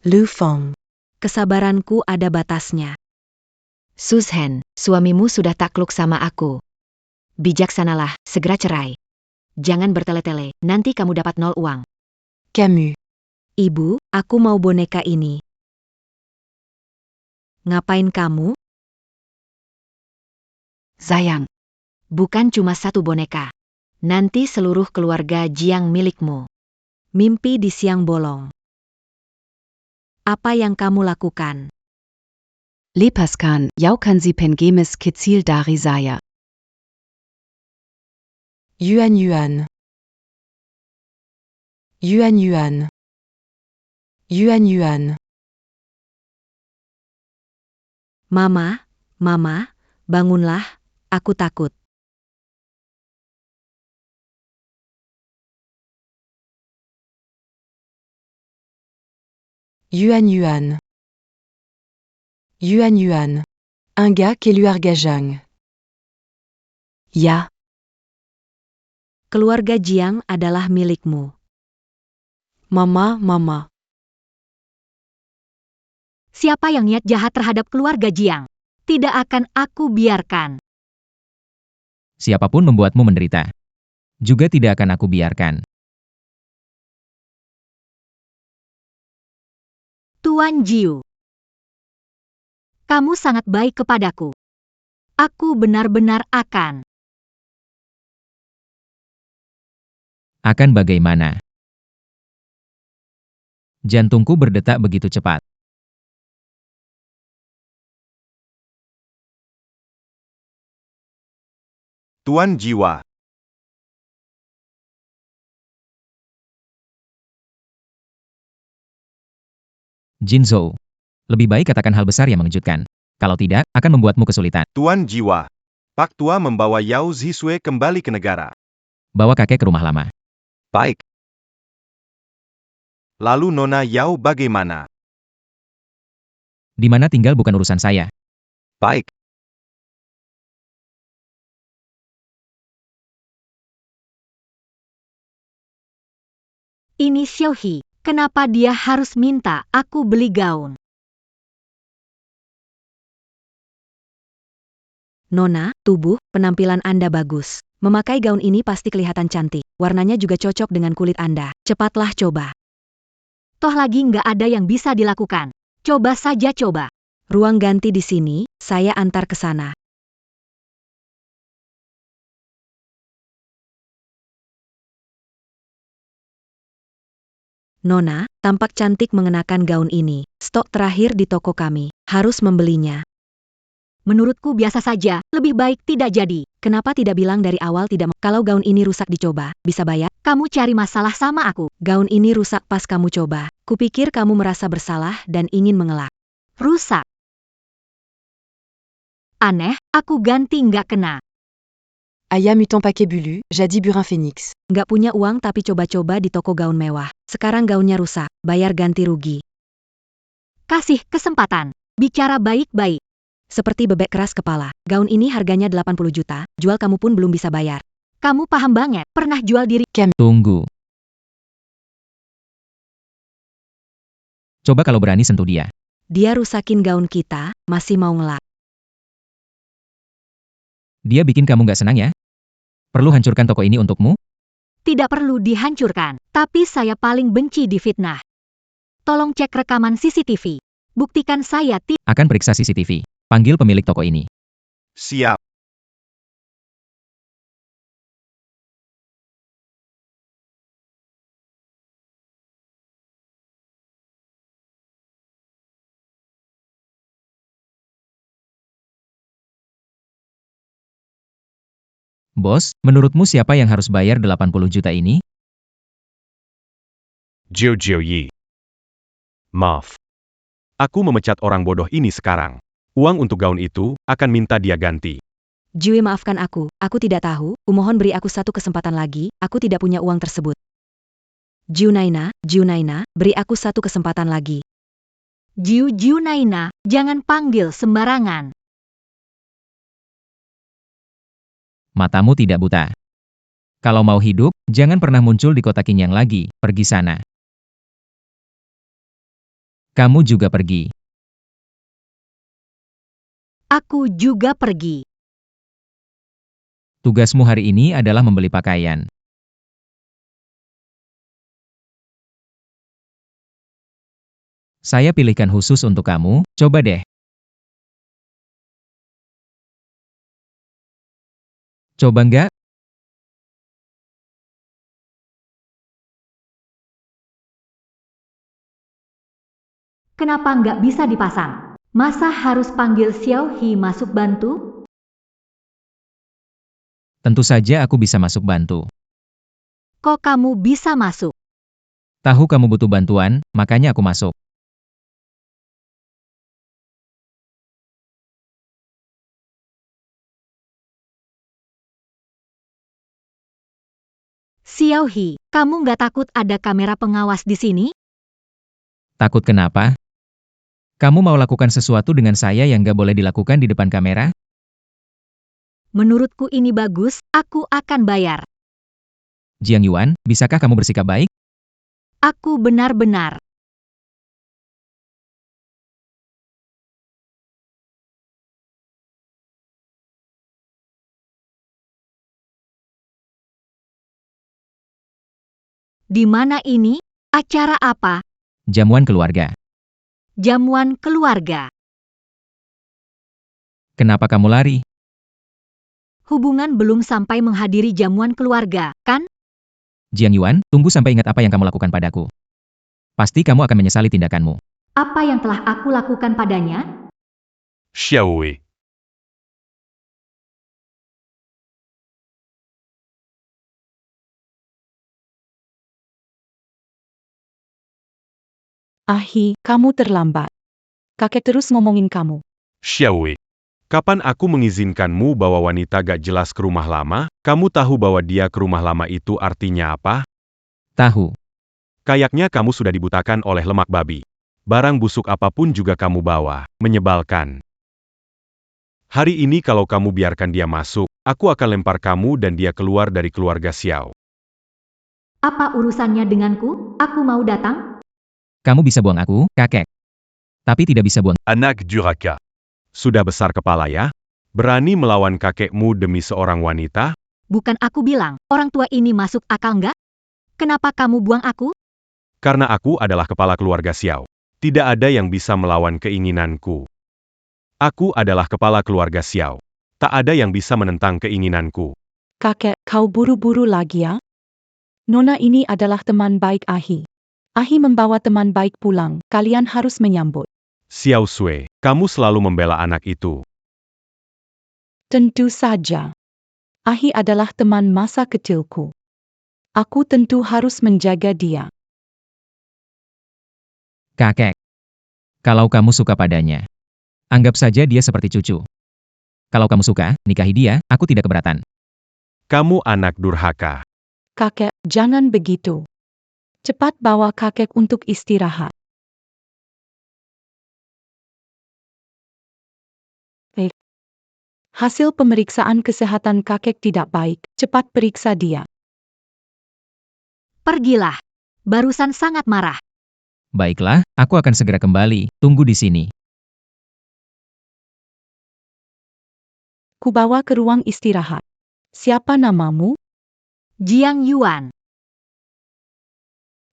Lu Feng. Kesabaranku ada batasnya. Suzhen, suamimu sudah takluk sama aku. Bijaksanalah, segera cerai. Jangan bertele-tele, nanti kamu dapat 0 uang. Camus. Ibu, aku mau boneka ini. Ngapain kamu? Sayang. Bukan cuma satu boneka. Nanti seluruh keluarga Jiang milikmu. Mimpi di siang bolong. Apa yang kamu lakukan? Lepaskan, jauhkan si pengemis kecil dari saya. Yuan Yuan. Yuan Yuan. Yuan Yuan. Mama, Mama, bangunlah, aku takut. Yuan Yuan. Yuan Yuan. Un gars keluarga Zhang. Ya, Keluarga Jiang adalah milikmu. Mama, Mama. Siapa yang niat jahat terhadap keluarga Jiang? Tidak akan aku biarkan. Siapapun membuatmu menderita. Juga tidak akan aku biarkan. Tuan Jiu. Kamu sangat baik kepadaku. Aku benar-benar akan. Akan bagaimana? Jantungku berdetak begitu cepat. Tuan Jiwa. Jinzhou. Lebih baik katakan hal besar yang mengejutkan. Kalau tidak, akan membuatmu kesulitan. Tuan Jiwa. Pak Tua membawa Yao Zhisui kembali ke negara. Bawa kakek ke rumah lama. Baik. Lalu Nona Yao bagaimana? Di mana tinggal bukan urusan saya. Baik. Ini Xiaohi, kenapa dia harus minta aku beli gaun? Nona, tubuh, penampilan Anda bagus. Memakai gaun ini pasti kelihatan cantik. Warnanya juga cocok dengan kulit Anda. Cepatlah coba. Toh lagi nggak ada yang bisa dilakukan. Coba saja coba. Ruang ganti di sini, saya antar ke sana. Nona, tampak cantik mengenakan gaun ini. Stok terakhir di toko kami. Harus membelinya. Menurutku biasa saja, lebih baik tidak jadi. Kenapa tidak bilang dari awal tidak mau? Kalau gaun ini rusak dicoba, bisa bayar? Kamu cari masalah sama aku. Gaun ini rusak pas kamu coba. Kupikir kamu merasa bersalah dan ingin mengelak. Rusak. Aneh, aku ganti nggak kena. Aya Mutant Paquet Bulu, Jadi Burin Phoenix. Nggak punya uang tapi coba-coba di toko gaun mewah. Sekarang gaunnya rusak, bayar ganti rugi. Kasih kesempatan. Bicara baik-baik. Seperti bebek keras kepala. Gaun ini harganya 80 juta, jual kamu pun belum bisa bayar. Kamu paham banget, pernah jual diri. Tunggu. Coba kalau berani sentuh dia. Dia rusakin gaun kita, masih mau ngelak. Dia bikin kamu nggak senang ya? Perlu hancurkan toko ini untukmu? Tidak perlu dihancurkan, tapi saya paling benci difitnah. Tolong cek rekaman CCTV. Buktikan saya Akan periksa CCTV. Panggil pemilik toko ini. Siap. Bos, menurutmu siapa yang harus bayar 80 juta ini? Jiu Yi. Maaf. Aku memecat orang bodoh ini sekarang. Uang untuk gaun itu, akan minta dia ganti. Jui, maafkan aku tidak tahu, kumohon beri aku satu kesempatan lagi, aku tidak punya uang tersebut. Jiu Naina, beri aku satu kesempatan lagi. Jiu Naina, jangan panggil sembarangan. Matamu tidak buta. Kalau mau hidup, jangan pernah muncul di kota Qingyang lagi, pergi sana. Kamu juga pergi. Aku juga pergi. Tugasmu hari ini adalah membeli pakaian. Saya pilihkan khusus untuk kamu, coba deh. Coba nggak? Kenapa nggak bisa dipasang? Masa harus panggil Xiaohi masuk bantu? Tentu saja aku bisa masuk bantu. Kok kamu bisa masuk? Tahu kamu butuh bantuan, makanya aku masuk. Xiaohi, kamu nggak takut ada kamera pengawas di sini? Takut kenapa? Kamu mau lakukan sesuatu dengan saya yang nggak boleh dilakukan di depan kamera? Menurutku ini bagus, aku akan bayar. Jiang Yuan, bisakah kamu bersikap baik? Aku benar-benar. Di mana ini? Acara apa? Jamuan keluarga. Jamuan keluarga. Kenapa kamu lari? Hubungan belum sampai menghadiri jamuan keluarga, kan? Jiang Yuan, tunggu sampai ingat apa yang kamu lakukan padaku. Pasti kamu akan menyesali tindakanmu. Apa yang telah aku lakukan padanya? Xiao Wei. Ahi, kamu terlambat. Kakek terus ngomongin kamu. Xiao Wei. Kapan aku mengizinkanmu bawa wanita gak jelas ke rumah lama? Kamu tahu bahwa dia ke rumah lama itu artinya apa? Tahu. Kayaknya kamu sudah dibutakan oleh lemak babi. Barang busuk apapun juga kamu bawa. Menyebalkan. Hari ini kalau kamu biarkan dia masuk, aku akan lempar kamu dan dia keluar dari keluarga Xiao. Apa urusannya denganku? Aku mau datang? Kamu bisa buang aku, kakek. Tapi tidak bisa buang. Anak Duraka. Sudah besar kepala ya? Berani melawan kakekmu demi seorang wanita? Bukan aku bilang, orang tua ini masuk akal nggak? Kenapa kamu buang aku? Karena aku adalah kepala keluarga Xiao. Tidak ada yang bisa melawan keinginanku. Aku adalah kepala keluarga Xiao. Tak ada yang bisa menentang keinginanku. Kakek, kau buru-buru lagi ya? Nona ini adalah teman baik Ahi. Ahi membawa teman baik pulang, kalian harus menyambut. Xiao Sui, kamu selalu membela anak itu. Tentu saja. Ahi adalah teman masa kecilku. Aku tentu harus menjaga dia. Kakek. Kalau kamu suka padanya, anggap saja dia seperti cucu. Kalau kamu suka, nikahi dia, aku tidak keberatan. Kamu anak durhaka. Kakek, jangan begitu. Cepat bawa kakek untuk istirahat. Hasil pemeriksaan kesehatan kakek tidak baik, cepat periksa dia. Pergilah. Barusan sangat marah. Baiklah, aku akan segera kembali, tunggu di sini. Kubawa ke ruang istirahat. Siapa namamu? Jiang Yuan.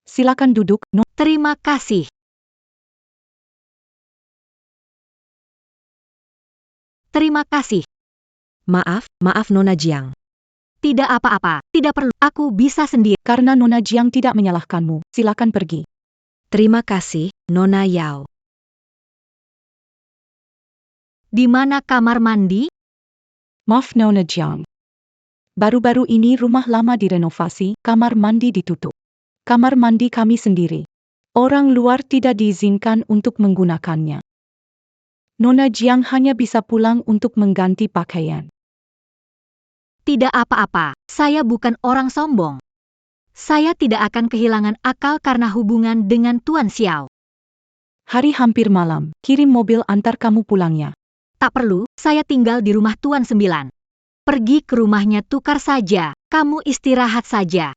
Silakan duduk, Terima kasih. Terima kasih. Maaf Nona Jiang. Tidak apa-apa, tidak perlu. Aku bisa sendiri. Karena Nona Jiang tidak menyalahkanmu, silakan pergi. Terima kasih, Nona Yao. Di mana kamar mandi? Maaf Nona Jiang. Baru-baru ini rumah lama direnovasi, kamar mandi ditutup. Kamar mandi kami sendiri. Orang luar tidak diizinkan untuk menggunakannya. Nona Jiang hanya bisa pulang untuk mengganti pakaian. Tidak apa-apa, saya bukan orang sombong. Saya tidak akan kehilangan akal karena hubungan dengan Tuan Xiao. Hari hampir malam, kirim mobil antar kamu pulangnya. Tak perlu, saya tinggal di rumah Tuan Sembilan. Pergi ke rumahnya tukar saja, kamu istirahat saja.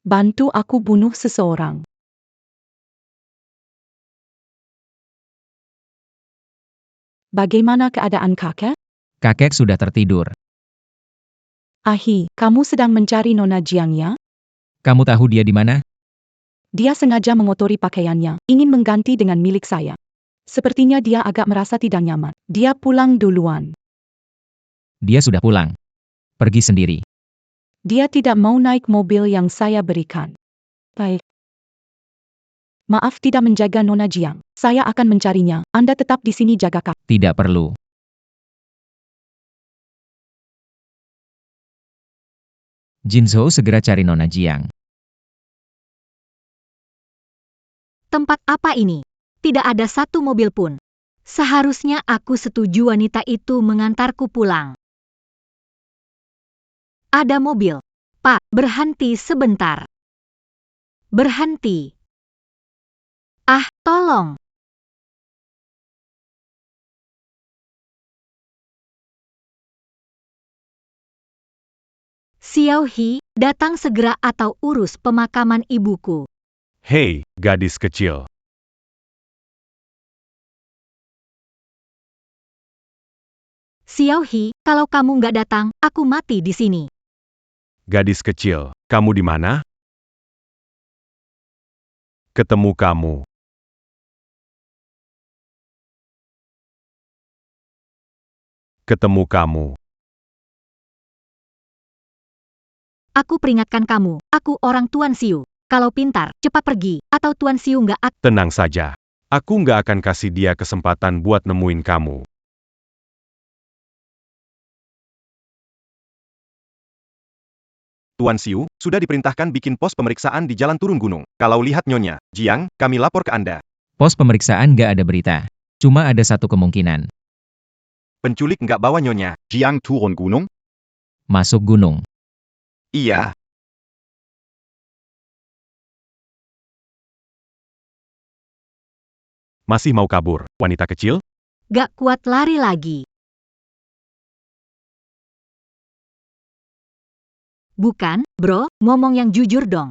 Bantu aku bunuh seseorang. Bagaimana keadaan kakek? Kakek sudah tertidur. Ahi, kamu sedang mencari Nona Jiang ya? Kamu tahu dia di mana? Dia sengaja mengotori pakaiannya, ingin mengganti dengan milik saya. Sepertinya dia agak merasa tidak nyaman. Dia pulang duluan. Dia sudah pulang. Pergi sendiri. Dia tidak mau naik mobil yang saya berikan. Baik. Maaf tidak menjaga Nona Jiang. Saya akan mencarinya. Anda tetap di sini jaga kakek. Tidak perlu. Jinzhou segera cari Nona Jiang. Tempat apa ini? Tidak ada satu mobil pun. Seharusnya aku setuju wanita itu mengantarku pulang. Ada mobil. Pak, berhenti sebentar. Berhenti. Ah, tolong. Xiao He, datang segera atau urus pemakaman ibuku. Hei, gadis kecil. Xiao He, kalau kamu nggak datang, aku mati di sini. Gadis kecil, kamu di mana? Ketemu kamu. Ketemu kamu. Aku peringatkan kamu, aku orang Tuan Siu. Kalau pintar, cepat pergi, atau Tuan Siu nggak akan... Tenang saja. Aku nggak akan kasih dia kesempatan buat nemuin kamu. Tuan Siu, sudah diperintahkan bikin pos pemeriksaan di jalan turun gunung. Kalau lihat Nyonya Jiang, kami lapor ke Anda. Pos pemeriksaan nggak ada berita. Cuma ada satu kemungkinan. Penculik nggak bawa Nyonya Jiang turun gunung? Masuk gunung. Iya. Masih mau kabur, wanita kecil? Gak kuat lari lagi. Bukan, bro, ngomong yang jujur dong.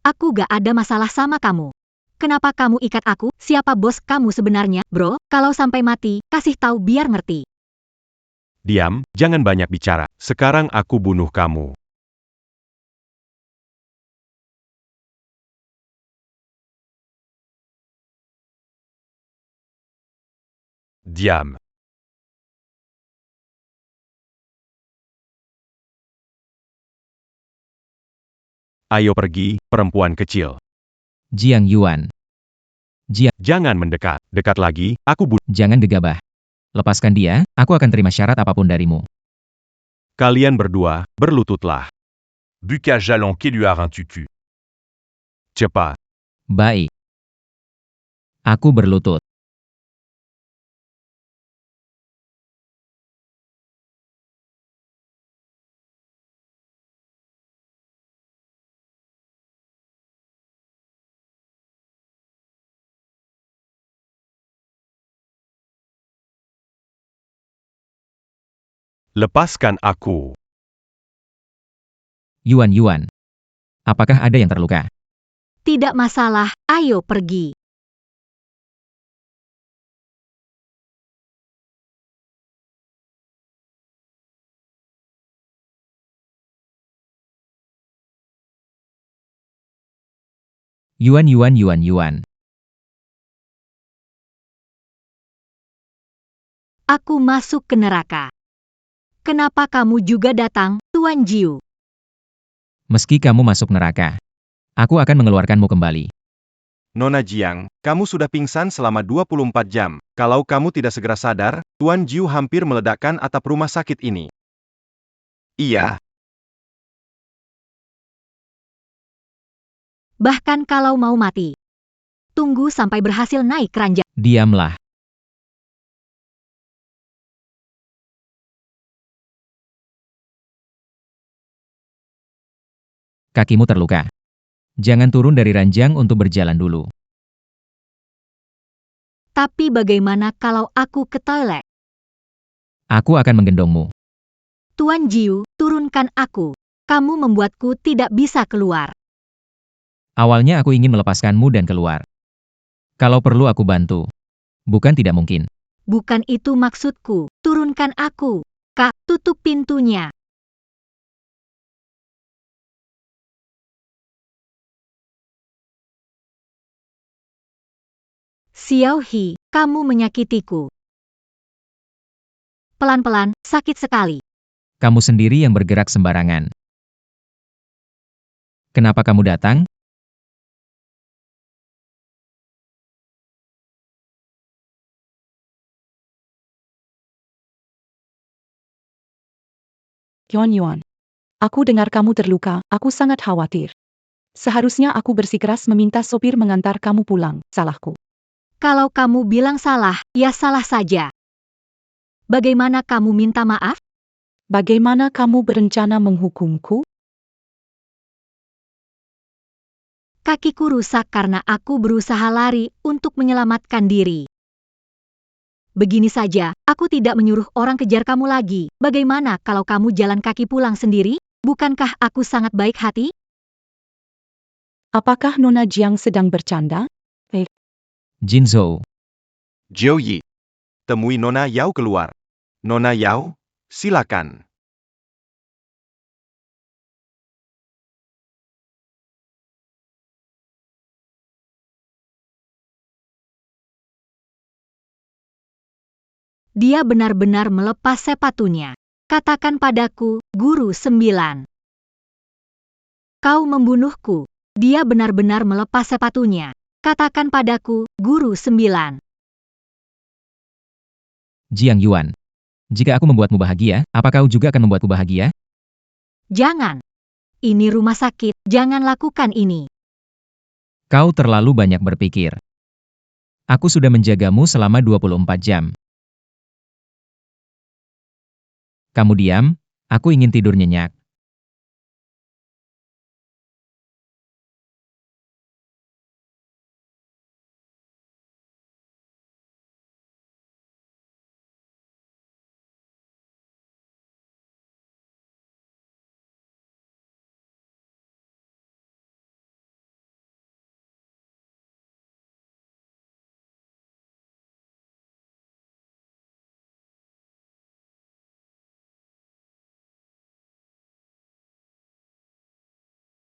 Aku gak ada masalah sama kamu. Kenapa kamu ikat aku? Siapa bos kamu sebenarnya, bro? Kalau sampai mati, kasih tahu biar ngerti. Diam, jangan banyak bicara. Sekarang aku bunuh kamu. Diam. Ayo pergi, perempuan kecil. Jiang Yuan. Jangan mendekat. Dekat lagi, aku bunuh. Jangan gegabah. Lepaskan dia, aku akan terima syarat apapun darimu. Kalian berdua, berlututlah. Buka Jalon Keluar un tutu. Cepat. Baik. Aku berlutut. Lepaskan aku. Yuan Yuan. Apakah ada yang terluka? Tidak masalah, ayo pergi. Yuan Yuan Yuan Yuan. Aku masuk ke neraka. Kenapa kamu juga datang, Tuan Jiu? Meski kamu masuk neraka, aku akan mengeluarkanmu kembali. Nona Jiang, kamu sudah pingsan selama 24 jam. Kalau kamu tidak segera sadar, Tuan Jiu hampir meledakkan atap rumah sakit ini. Iya. Bahkan kalau mau mati. Tunggu sampai berhasil naik keranjang. Diamlah. Kakimu terluka. Jangan turun dari ranjang untuk berjalan dulu. Tapi bagaimana kalau aku ke toilet? Aku akan menggendongmu. Tuan Jiu, turunkan aku. Kamu membuatku tidak bisa keluar. Awalnya aku ingin melepaskanmu dan keluar. Kalau perlu aku bantu. Bukan tidak mungkin. Bukan itu maksudku. Turunkan aku. Kak, tutup pintunya. Xiao He, kamu menyakitiku. Pelan-pelan, sakit sekali. Kamu sendiri yang bergerak sembarangan. Kenapa kamu datang? Yuan Yuan. Aku dengar kamu terluka, aku sangat khawatir. Seharusnya aku bersikeras meminta sopir mengantar kamu pulang, salahku. Kalau kamu bilang salah, ya salah saja. Bagaimana kamu minta maaf? Bagaimana kamu berencana menghukumku? Kakiku rusak karena aku berusaha lari untuk menyelamatkan diri. Begini saja, aku tidak menyuruh orang kejar kamu lagi. Bagaimana kalau kamu jalan kaki pulang sendiri? Bukankah aku sangat baik hati? Apakah Nona Jiang sedang bercanda? Jin Zhou. Jiu Yi. Temui Nona Yao keluar. Nona Yao, silakan. Dia benar-benar melepas sepatunya. Katakan padaku, Guru 9. Kau membunuhku. Dia benar-benar melepas sepatunya. Katakan padaku, Guru 9. Jiang Yuan. Jika aku membuatmu bahagia, apa kau juga akan membuatku bahagia? Jangan. Ini rumah sakit, jangan lakukan ini. Kau terlalu banyak berpikir. Aku sudah menjagamu selama 24 jam. Kamu diam, aku ingin tidur nyenyak.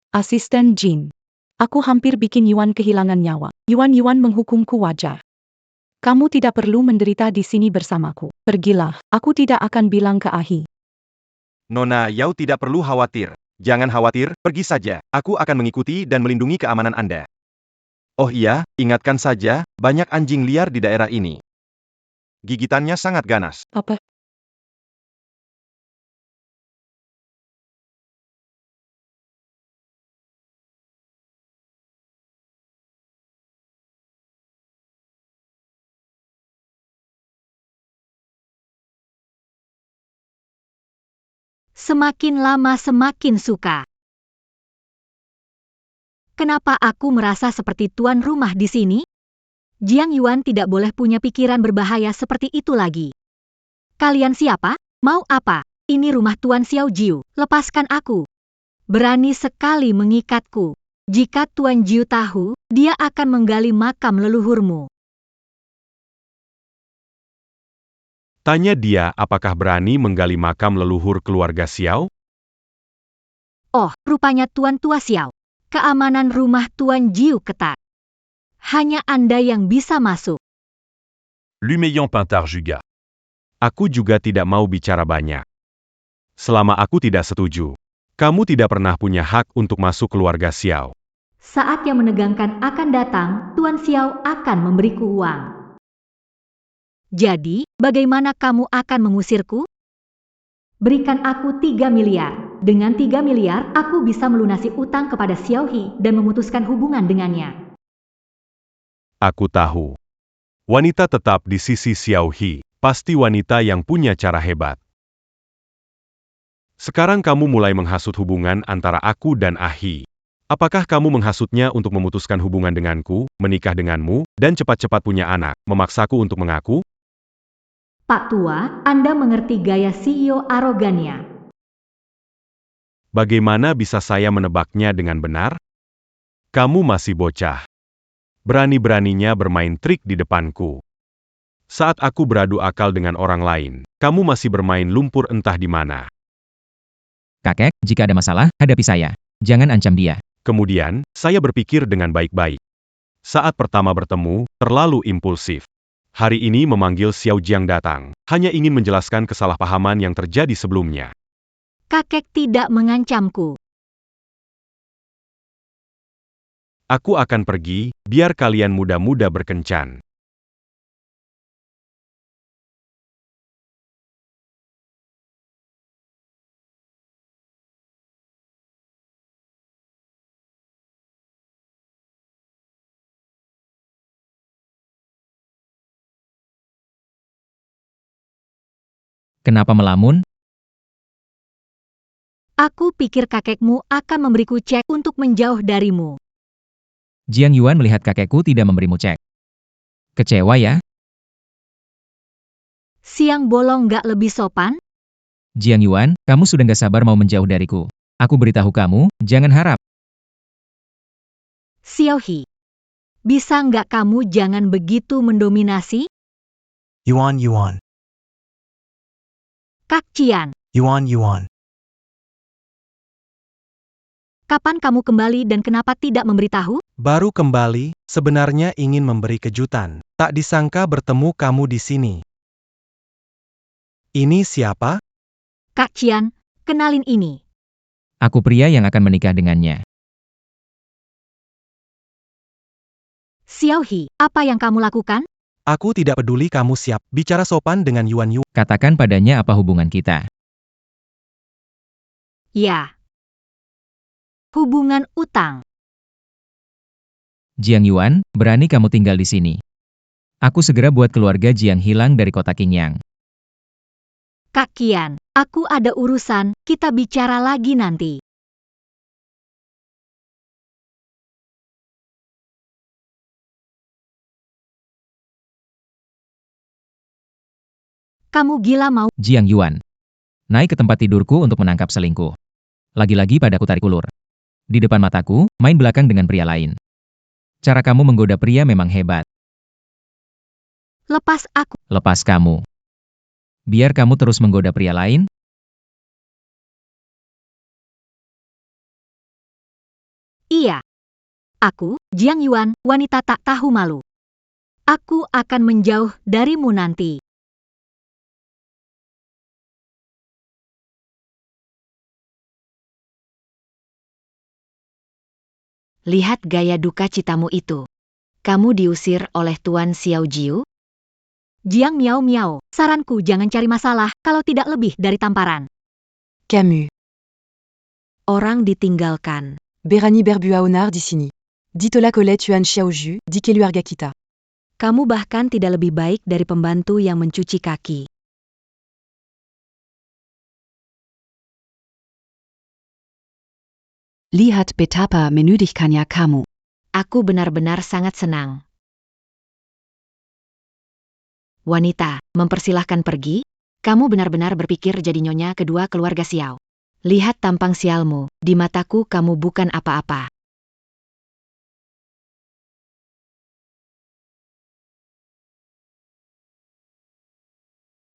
Asisten Jin. Aku hampir bikin Yuan kehilangan nyawa. Yuan menghukumku wajah. Kamu tidak perlu menderita di sini bersamaku. Pergilah, aku tidak akan bilang ke Ahi. Nona Yao tidak perlu khawatir. Jangan khawatir, pergi saja. Aku akan mengikuti dan melindungi keamanan Anda. Oh iya, ingatkan saja, banyak anjing liar di daerah ini. Gigitannya sangat ganas. Apa? Semakin lama semakin suka. Kenapa aku merasa seperti tuan rumah di sini? Jiang Yuan tidak boleh punya pikiran berbahaya seperti itu lagi. Kalian siapa? Mau apa? Ini rumah Tuan Xiao Jiu. Lepaskan aku. Berani sekali mengikatku. Jika Tuan Jiu tahu, dia akan menggali makam leluhurmu. Tanya dia apakah berani menggali makam leluhur keluarga Xiao? Oh, rupanya Tuan Tua Xiao. Keamanan rumah Tuan Jiu ketat. Hanya Anda yang bisa masuk. Lumeillon Pintard juga. Aku juga tidak mau bicara banyak. Selama aku tidak setuju, kamu tidak pernah punya hak untuk masuk keluarga Xiao. Saat yang menegangkan akan datang, Tuan Xiao akan memberiku uang. Jadi, bagaimana kamu akan mengusirku? Berikan aku 3 miliar. Dengan 3 miliar, aku bisa melunasi utang kepada Xiao He dan memutuskan hubungan dengannya. Aku tahu. Wanita tetap di sisi Xiao He, pasti wanita yang punya cara hebat. Sekarang kamu mulai menghasut hubungan antara aku dan Ahi. Apakah kamu menghasutnya untuk memutuskan hubungan denganku, menikah denganmu, dan cepat-cepat punya anak, memaksaku untuk mengaku? Pak Tua, Anda mengerti gaya CEO arogannya. Bagaimana bisa saya menebaknya dengan benar? Kamu masih bocah. Berani-beraninya bermain trik di depanku. Saat aku beradu akal dengan orang lain, kamu masih bermain lumpur entah di mana. Kakek, jika ada masalah, hadapi saya. Jangan ancam dia. Kemudian, saya berpikir dengan baik-baik. Saat pertama bertemu, terlalu impulsif. Hari ini memanggil Xiao Jiang datang, hanya ingin menjelaskan kesalahpahaman yang terjadi sebelumnya. Kakek tidak mengancamku. Aku akan pergi, biar kalian muda-muda berkencan. Kenapa melamun? Aku pikir kakekmu akan memberiku cek untuk menjauh darimu. Jiang Yuan melihat kakekku tidak memberimu cek. Kecewa ya? Siang bolong gak lebih sopan? Jiang Yuan, kamu sudah gak sabar mau menjauh dariku. Aku beritahu kamu, jangan harap. Xiao He. Bisa nggak kamu jangan begitu mendominasi? Yuan. Kak Cian, Yuan. kapan kamu kembali dan kenapa tidak memberitahu? Baru kembali, sebenarnya ingin memberi kejutan. Tak disangka bertemu kamu di sini. Ini siapa? Kak Qian, kenalin ini. Aku pria yang akan menikah dengannya. Xiao He, apa yang kamu lakukan? Aku tidak peduli kamu siap. Bicara sopan dengan Yuan Yuan. Katakan padanya apa hubungan kita. Ya. Hubungan utang. Jiang Yuan, berani kamu tinggal di sini. Aku segera buat keluarga Jiang hilang dari kota Qingyang. Kak Qian, aku ada urusan, kita bicara lagi nanti. Kamu gila mau? Jiang Yuan. Naik ke tempat tidurku untuk menangkap selingkuh. Lagi-lagi padaku tarik ulur. Di depan mataku, main belakang dengan pria lain. Cara kamu menggoda pria memang hebat. Lepas aku. Lepas kamu. Biar kamu terus menggoda pria lain. Iya. Aku, Jiang Yuan, wanita tak tahu malu. Aku akan menjauh darimu nanti. Lihat gaya duka citamu itu. Kamu diusir oleh Tuan Xiao Jiu? Jiang Miao Miao, saranku jangan cari masalah kalau tidak lebih dari tamparan. Camus. Orang ditinggalkan. Berani Berbua Honard d'Isigny. Ditola Colette Yuan Xiaoju, Dikeluarga kita. Kamu bahkan tidak lebih baik dari pembantu yang mencuci kaki. Lihat betapa menudihkannya kamu. Aku benar-benar sangat senang. Wanita, mempersilahkan pergi? Kamu benar-benar berpikir jadi nyonya kedua keluarga Xiao. Lihat tampang sialmu, di mataku kamu bukan apa-apa.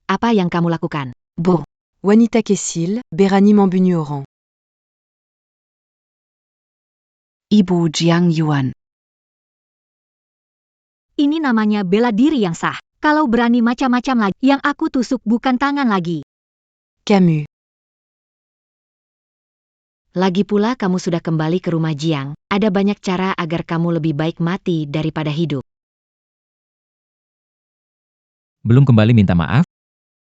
Apa yang kamu lakukan? Bo. Wanita Kessil, Berani Montbugny-Oran. Ibu Jiang Yuan. Ini namanya bela diri yang sah. Kalau berani macam-macam lagi, yang aku tusuk bukan tangan lagi. Camus. Lagi pula kamu sudah kembali ke rumah Jiang, ada banyak cara agar kamu lebih baik mati daripada hidup. Belum kembali minta maaf?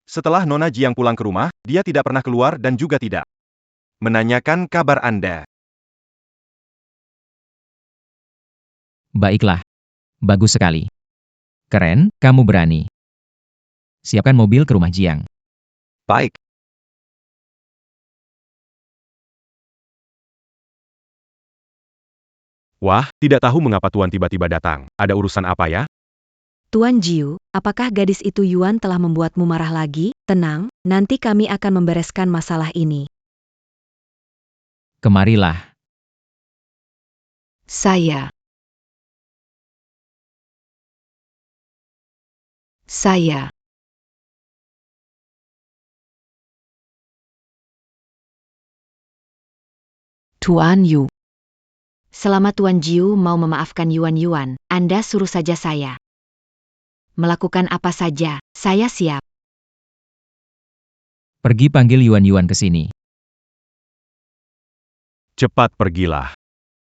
Setelah Nona Jiang pulang ke rumah, dia tidak pernah keluar dan juga tidak menanyakan kabar Anda. Baiklah. Bagus sekali. Keren, kamu berani. Siapkan mobil ke rumah Jiang. Baik. Wah, tidak tahu mengapa Tuan tiba-tiba datang. Ada urusan apa ya? Tuan Jiu, apakah gadis itu Yuan telah membuatmu marah lagi? Tenang, nanti kami akan membereskan masalah ini. Kemarilah. Saya. Tuan Yu. Selama Tuan Jiu mau memaafkan Yuan, Anda suruh saja saya. Melakukan apa saja, saya siap. Pergi panggil Yuan ke sini. Cepat pergilah.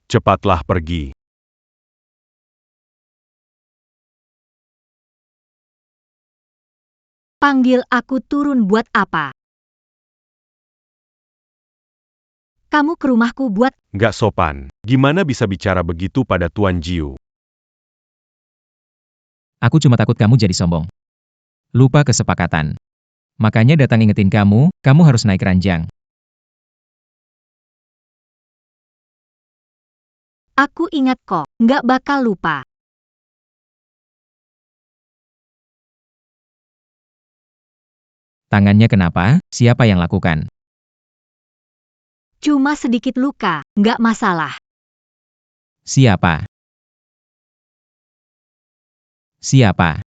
Cepatlah pergi. Panggil aku turun buat apa? Kamu ke rumahku buat... Nggak sopan. Gimana bisa bicara begitu pada Tuan Jiu? Aku cuma takut kamu jadi sombong. Lupa kesepakatan. Makanya datang ingetin kamu harus naik ranjang. Aku ingat kok, nggak bakal lupa. Tangannya kenapa? Siapa yang lakukan? Cuma sedikit luka, nggak masalah. Siapa? Siapa?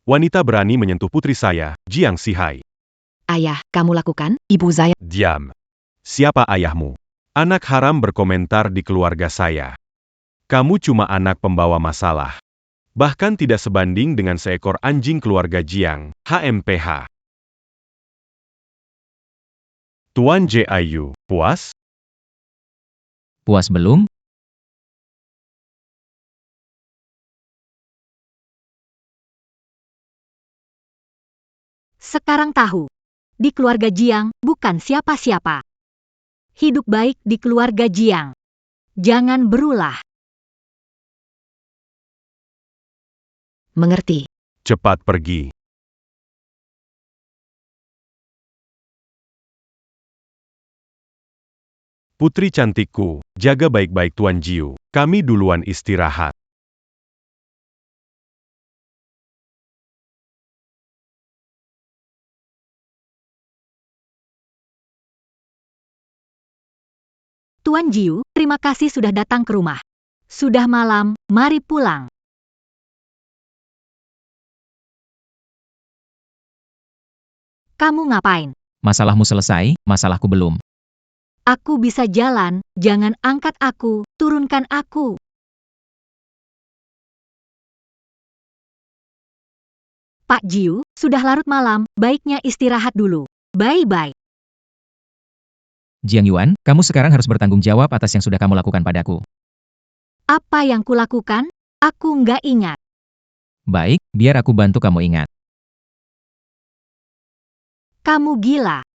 Wanita berani menyentuh putri saya, Jiang Sihai. Ayah, kamu lakukan? Ibu saya. Diam. Siapa ayahmu? Anak haram berkomentar di keluarga saya. Kamu cuma anak pembawa masalah. Bahkan tidak sebanding dengan seekor anjing keluarga Jiang, HMPH. Tuan J. Ayu, puas? Puas belum? Sekarang tahu, di keluarga Jiang bukan siapa-siapa. Hidup baik di keluarga Jiang. Jangan berulah. Mengerti. Cepat pergi. Putri cantikku, jaga baik-baik Tuan Jiu. Kami duluan istirahat. Tuan Jiu, terima kasih sudah datang ke rumah. Sudah malam, mari pulang. Kamu ngapain? Masalahmu selesai, masalahku belum. Aku bisa jalan, jangan angkat aku, turunkan aku. Pak Jiu, sudah larut malam, baiknya istirahat dulu. Bye-bye. Jiang Yuan, kamu sekarang harus bertanggung jawab atas yang sudah kamu lakukan padaku. Apa yang kulakukan? Aku nggak ingat. Baik, biar aku bantu kamu ingat. Kamu gila.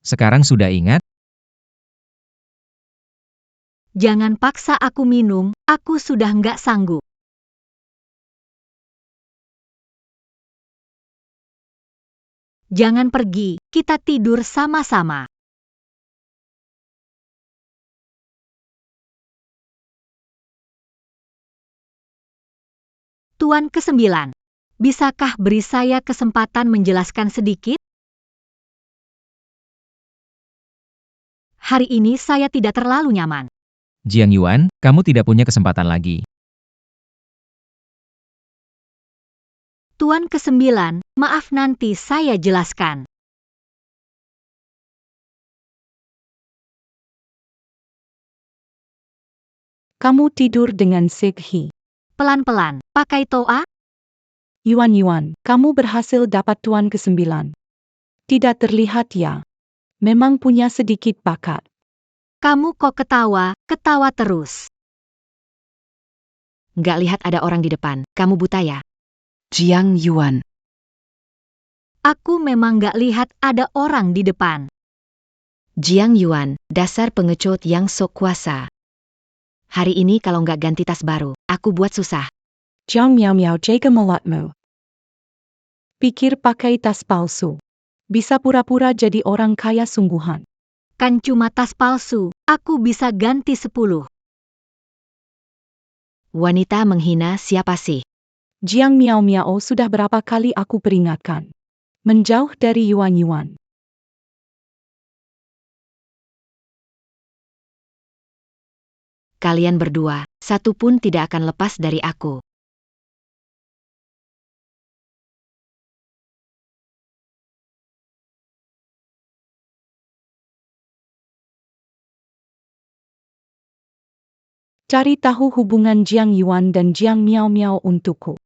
Sekarang sudah ingat? Jangan paksa aku minum, aku sudah nggak sanggup. Jangan pergi, kita tidur sama-sama. Tuan ke-9, bisakah beri saya kesempatan menjelaskan sedikit? Hari ini saya tidak terlalu nyaman. Jiang Yuan, kamu tidak punya kesempatan lagi. Tuan ke-9, maaf nanti saya jelaskan. Kamu tidur dengan Seghi. Pelan-pelan, pakai toa? Yuan, kamu berhasil dapat Tuan ke-9. Tidak terlihat ya. Memang punya sedikit bakat. Kamu kok ketawa terus. Nggak lihat ada orang di depan, kamu buta ya? Jiang Yuan. Aku memang nggak lihat ada orang di depan. Jiang Yuan, dasar pengecut yang sok kuasa. Hari ini kalau nggak ganti tas baru, aku buat susah. Jiang Miao jaga mulatmu. Pikir pakai tas palsu. Bisa pura-pura jadi orang kaya sungguhan. Kan cuma tas palsu, aku bisa ganti 10. Wanita menghina siapa sih? Jiang Miao sudah berapa kali aku peringatkan. Menjauh dari Yuan. Kalian berdua, satu pun tidak akan lepas dari aku. Cari tahu hubungan Jiang Yuan dan Jiang Miao untukku.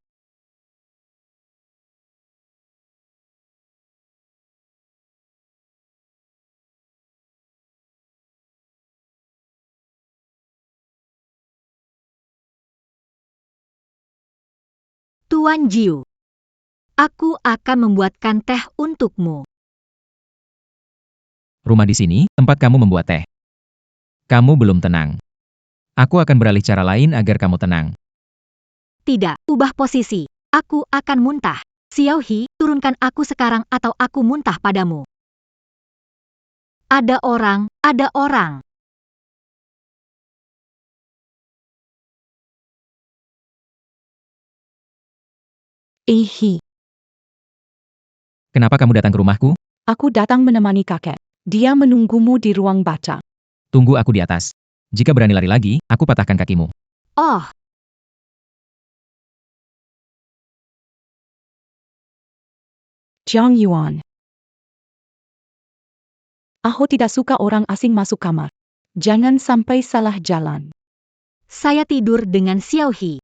Tuan Jiu, aku akan membuatkan teh untukmu. Rumah di sini, tempat kamu membuat teh. Kamu belum tenang. Aku akan beralih cara lain agar kamu tenang. Tidak, ubah posisi. Aku akan muntah. Xiao He, turunkan aku sekarang atau aku muntah padamu. Ada orang. Kenapa kamu datang ke rumahku? Aku datang menemani kakek. Dia menunggumu di ruang baca. Tunggu aku di atas. Jika berani lari lagi, aku patahkan kakimu. Oh, Jiang Yuan. Aku tidak suka orang asing masuk kamar. Jangan sampai salah jalan. Saya tidur dengan Xiao He.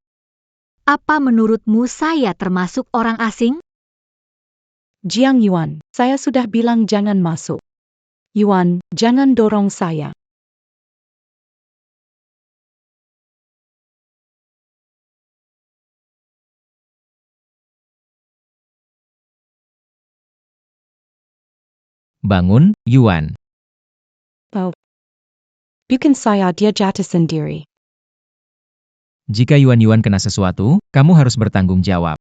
Apa menurutmu saya termasuk orang asing? Jiang Yuan, saya sudah bilang jangan masuk. Yuan, jangan dorong saya. Bangun, Yuan. Bikin saya dia jatuh sendiri. Jika Yuan kena sesuatu, kamu harus bertanggung jawab.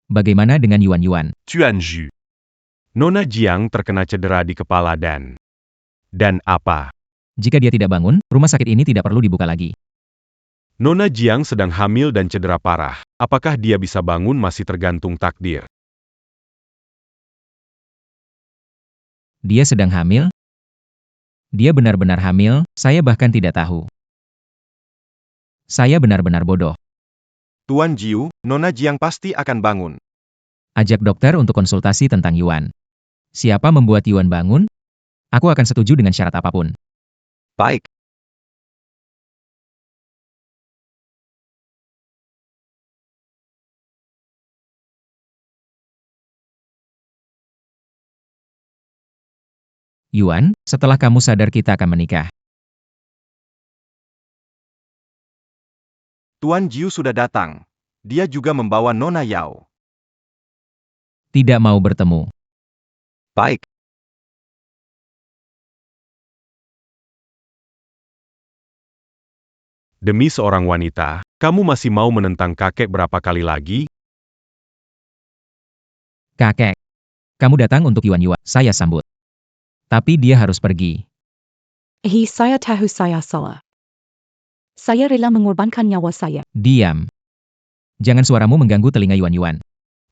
Bagaimana dengan Yuan? Tuan Zhu. Nona Jiang terkena cedera di kepala dan apa? Jika dia tidak bangun, rumah sakit ini tidak perlu dibuka lagi. Nona Jiang sedang hamil dan cedera parah. Apakah dia bisa bangun masih tergantung takdir. Dia sedang hamil? Dia benar-benar hamil, saya bahkan tidak tahu. Saya benar-benar bodoh. Tuan Jiu, Nona Jiang pasti akan bangun. Ajak dokter untuk konsultasi tentang Yuan. Siapa membuat Yuan bangun? Aku akan setuju dengan syarat apapun. Baik. Yuan, setelah kamu sadar kita akan menikah. Tuan Jiu sudah datang. Dia juga membawa Nona Yao. Tidak mau bertemu. Baik. Demi seorang wanita, kamu masih mau menentang kakek berapa kali lagi? Kakek. Kamu datang untuk Yuan, saya sambut. Tapi dia harus pergi. Saya tahu saya salah. Saya rela mengorbankan nyawa saya. Diam. Jangan suaramu mengganggu telinga Yuan.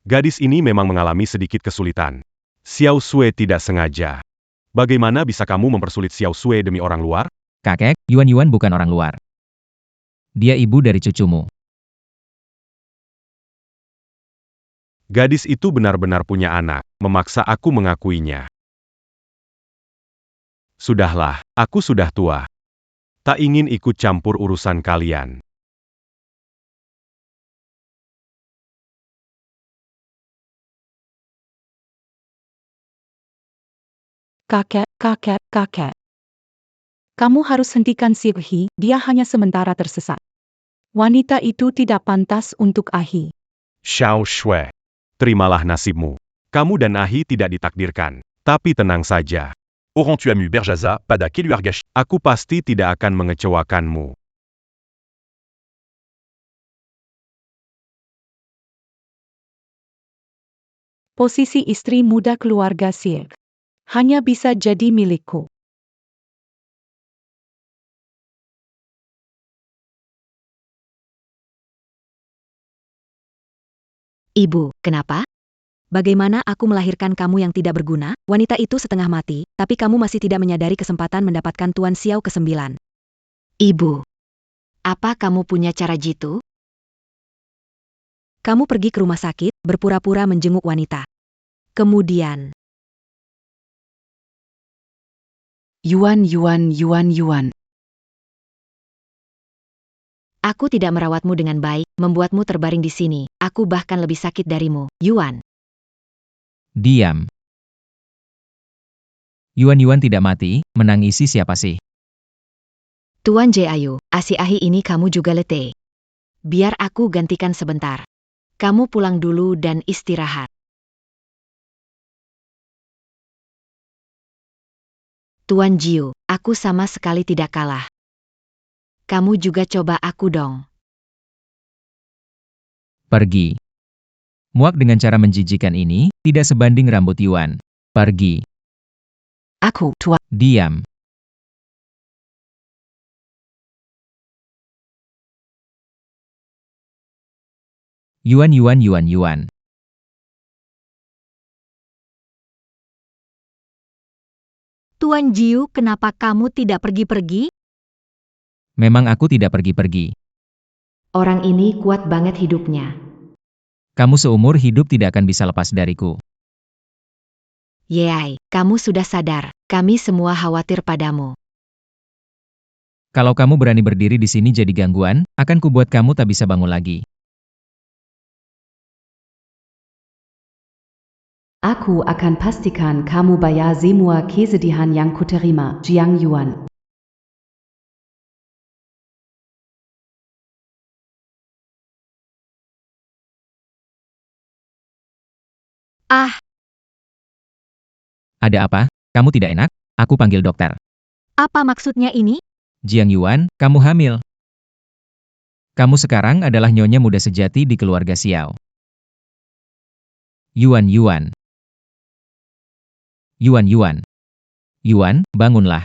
Gadis ini memang mengalami sedikit kesulitan. Xiao Sui tidak sengaja. Bagaimana bisa kamu mempersulit Xiao Sui demi orang luar? Kakek, Yuan bukan orang luar. Dia ibu dari cucumu. Gadis itu benar-benar punya anak, memaksa aku mengakuinya. Sudahlah, aku sudah tua. Tak ingin ikut campur urusan kalian. Kakek. Kamu harus hentikan Xiao He, dia hanya sementara tersesat. Wanita itu tidak pantas untuk Ahi. Xiao Shui, terimalah nasibmu. Kamu dan Ahi tidak ditakdirkan. Tapi tenang saja. Auront tu amu Berjaza, pada keluar gâché. Aku pasti tidak akan mengecewakanmu. Posisi istri muda keluarga Xiao hanya bisa jadi milikku. Ibu, kenapa? Bagaimana aku melahirkan kamu yang tidak berguna? Wanita itu setengah mati, tapi kamu masih tidak menyadari kesempatan mendapatkan Tuan Xiao ke-9. Ibu, apa kamu punya cara jitu? Kamu pergi ke rumah sakit, berpura-pura menjenguk wanita. Kemudian, Yuan. Aku tidak merawatmu dengan baik, membuatmu terbaring di sini. Aku bahkan lebih sakit darimu, Yuan. Diam. Yuan tidak mati, menangisi siapa sih? Tuan J. Ayu, Ahi ini kamu juga letih. Biar aku gantikan sebentar. Kamu pulang dulu dan istirahat. Tuan Jiu, aku sama sekali tidak kalah. Kamu juga coba aku dong. Pergi. Muak dengan cara menjijikan ini, tidak sebanding rambut Yuan. Pergi. Aku, tua. Diam. Yuan. Tuan Jiu, kenapa kamu tidak pergi-pergi? Memang aku tidak pergi-pergi. Orang ini kuat banget hidupnya. Kamu seumur hidup tidak akan bisa lepas dariku. Yeay, kamu sudah sadar. Kami semua khawatir padamu. Kalau kamu berani berdiri di sini jadi gangguan, akan kubuat kamu tak bisa bangun lagi. Aku akan pastikan kamu bayar semua kesedihan yang kuterima, Jiang Yuan. Ah, Ada apa? Kamu tidak enak? Aku panggil dokter. apa maksudnya ini? Jiang Yuan, kamu hamil. Kamu sekarang adalah nyonya muda sejati di keluarga Xiao. Yuan Yuan. Yuan Yuan. Yuan, bangunlah.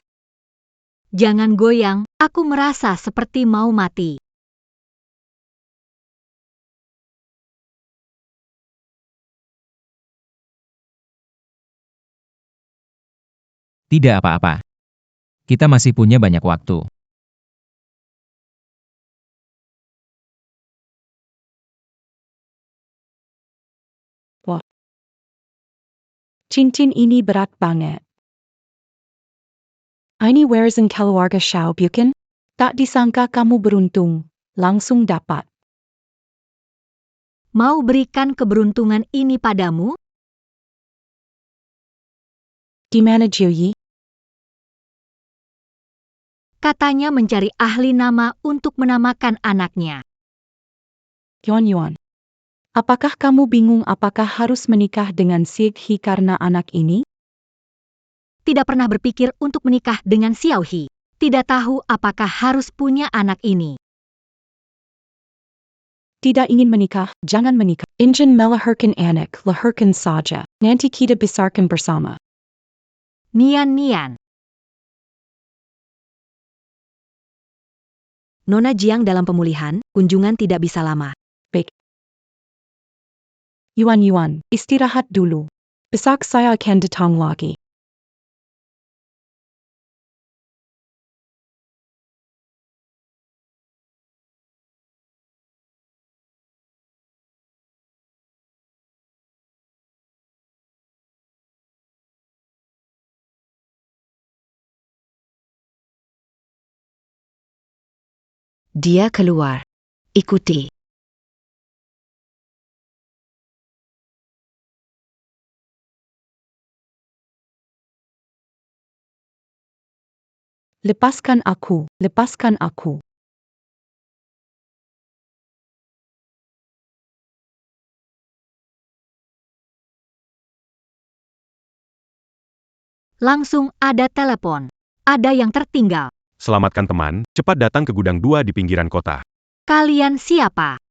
Jangan goyang, aku merasa seperti mau mati. Tidak apa-apa. Kita masih punya banyak waktu. Cincin ini berat banget. Ini warisan keluarga Xiao bukan? Tak disangka kamu beruntung. Langsung dapat. Mau berikan keberuntungan ini padamu? Di mana Jiu Yi? Katanya mencari ahli nama untuk menamakan anaknya. Yuan Yuan. Apakah kamu bingung apakah harus menikah dengan Sieg He karena anak ini? Tidak pernah berpikir untuk menikah dengan Xiao He. Tidak tahu apakah harus punya anak ini. Tidak ingin menikah, jangan menikah. Ingin melahirkan anak, lahirkan saja. Nanti kita besarkan bersama. Nian-nian. Nona Jiang dalam pemulihan, kunjungan tidak bisa lama. Yuan Yuan, istirahat dulu. Besok saya akan datang lagi. Dia keluar. Ikuti. Lepaskan aku, lepaskan aku. Langsung ada telepon. Ada yang tertinggal. Selamatkan teman, cepat datang ke gudang 2 di pinggiran kota. Kalian siapa?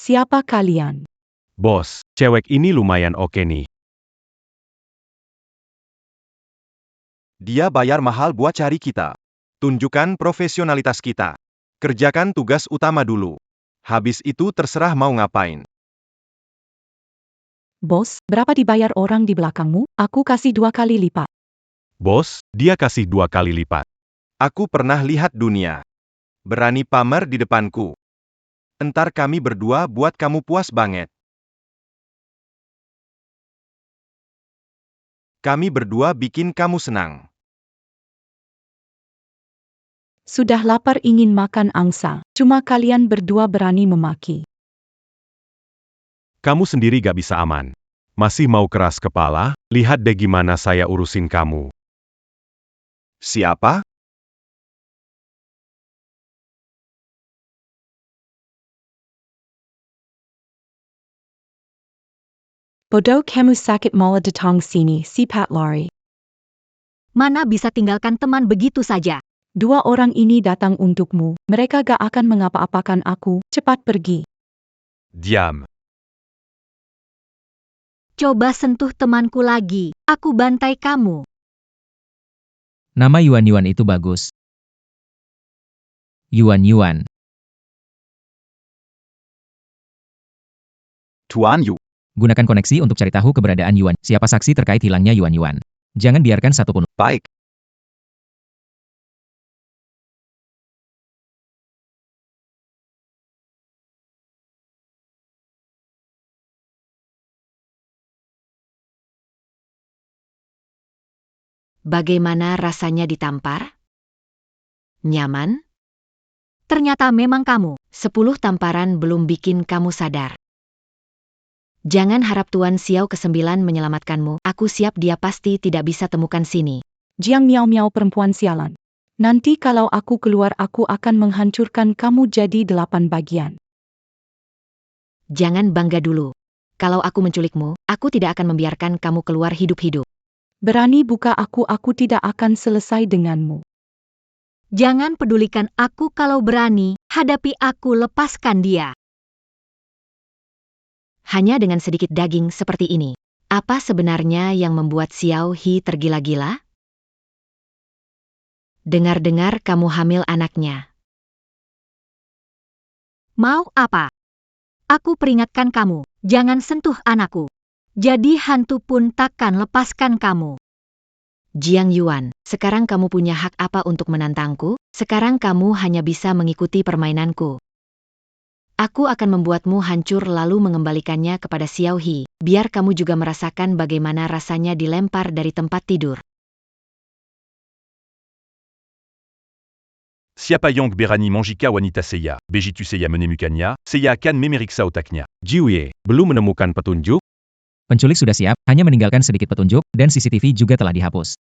Siapa kalian? Bos, cewek ini lumayan oke nih. Dia bayar mahal buat cari kita. Tunjukkan profesionalitas kita. Kerjakan tugas utama dulu. Habis itu terserah mau ngapain. Bos, berapa dibayar orang di belakangmu? Aku kasih 2 kali lipat. Bos, dia kasih 2 kali lipat. Aku pernah lihat dunia. Berani pamer di depanku. Entar kami berdua buat kamu puas banget. Kami berdua bikin kamu senang. Sudah lapar ingin makan angsa. Cuma kalian berdua berani memaki. Kamu sendiri gak bisa aman. Masih mau keras kepala? Lihat deh gimana saya urusin kamu. Siapa? Bodoh kamu sakit malah datang sini, sifat lari. Mana bisa tinggalkan teman begitu saja? 2 orang ini datang untukmu. Mereka gak akan mengapa-apakan aku. Cepat pergi. Diam. Coba sentuh temanku lagi. Aku bantai kamu. Nama Yuan Yuan itu bagus. Yuan Yuan. Tuan Yu. Gunakan koneksi untuk cari tahu keberadaan Yuan. Siapa saksi terkait hilangnya Yuan-Yuan? Jangan biarkan satupun. Baik. Bagaimana rasanya ditampar? Nyaman? Ternyata memang kamu. 10 tamparan belum bikin kamu sadar. Jangan harap Tuan Xiao ke-9 menyelamatkanmu. Aku siap, dia pasti tidak bisa temukan sini. Jiang Miao Miao perempuan sialan. Nanti kalau aku keluar aku akan menghancurkan kamu jadi 8 bagian. Jangan bangga dulu. Kalau aku menculikmu, aku tidak akan membiarkan kamu keluar hidup-hidup. Berani buka aku tidak akan selesai denganmu. Jangan pedulikan aku, kalau berani, hadapi aku, lepaskan dia. Hanya dengan sedikit daging seperti ini. Apa sebenarnya yang membuat Xiao He tergila-gila? Dengar-dengar kamu hamil anaknya. Mau apa? Aku peringatkan kamu, jangan sentuh anakku. Jadi hantu pun takkan lepaskan kamu. Jiang Yuan, sekarang kamu punya hak apa untuk menantangku? Sekarang kamu hanya bisa mengikuti permainanku. Aku akan membuatmu hancur lalu mengembalikannya kepada Xiao He, biar kamu juga merasakan bagaimana rasanya dilempar dari tempat tidur. Siapa Yang Berani Manjika Wanita Seiya, Bejitu Seiya Menemukanya, Seiya akan memeriksa otaknya. Jiuye, belum menemukan petunjuk? Penculik sudah siap, hanya meninggalkan sedikit petunjuk, dan CCTV juga telah dihapus.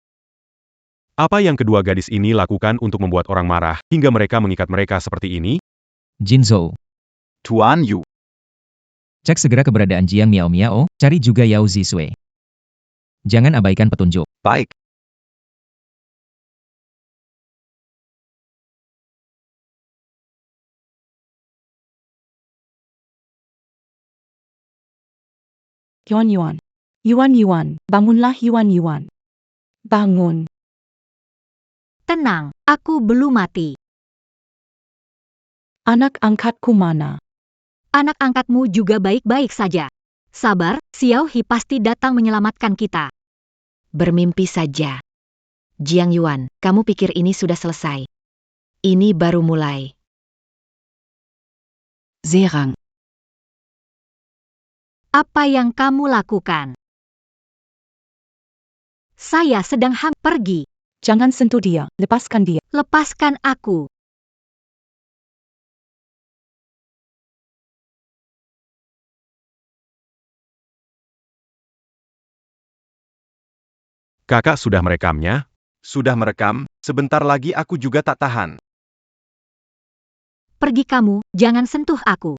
Apa yang kedua gadis ini lakukan untuk membuat orang marah, hingga mereka mengikat mereka seperti ini? Jin Zhou, Tuan Yu. cek segera keberadaan Jiang Miao Miao, cari juga Yao Zisui. Jangan abaikan petunjuk. Baik. Yuan Yuan. Yuan Yuan, bangunlah Yuan Yuan. Bangun. Tenang, aku belum mati. Anak angkatku mana? Anak angkatmu juga baik-baik saja. Sabar, Xiao He pasti datang menyelamatkan kita. Bermimpi saja. Jiang Yuan, kamu pikir ini sudah selesai? Ini baru mulai. Serang. Apa yang kamu lakukan? Saya sedang pergi. Jangan sentuh dia, lepaskan dia. Lepaskan aku. Kakak sudah merekamnya? Sudah merekam, sebentar lagi aku juga tak tahan. Pergi kamu, jangan sentuh aku.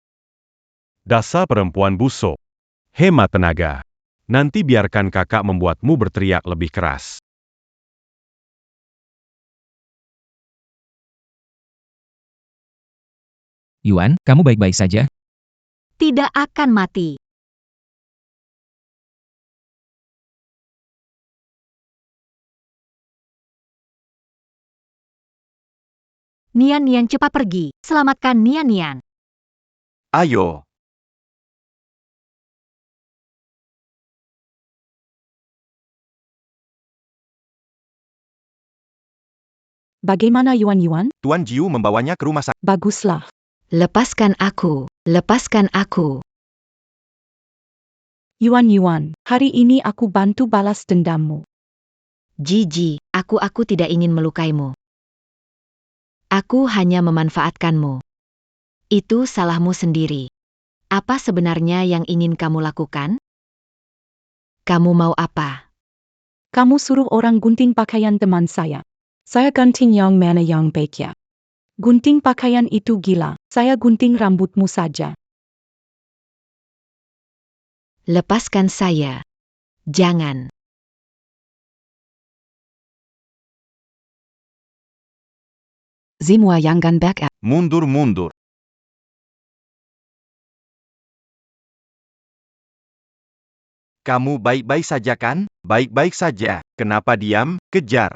Dasar perempuan busuk. Hemat tenaga. Nanti biarkan kakak membuatmu berteriak lebih keras. Yuan, kamu baik-baik saja? Tidak akan mati. Nian Nian, cepat pergi, selamatkan Nian Nian. Ayo. Bagaimana Yuan Yuan? Tuan Jiu membawanya ke rumah sakit. Baguslah. Lepaskan aku, lepaskan aku. Yuan Yuan, hari ini aku bantu balas dendammu. Jiji, aku tidak ingin melukaimu. Aku hanya memanfaatkanmu. Itu salahmu sendiri. Apa sebenarnya yang ingin kamu lakukan? Kamu mau apa? Kamu suruh orang gunting pakaian teman saya. Saya gunting yang mana yang baik ya? Gunting pakaian itu gila, saya gunting rambutmu saja. Lepaskan saya. Jangan. Semua Yangan Berg. Mundur, mundur. Kamu baik-baik saja kan? Baik-baik saja. Kenapa diam? Kejar.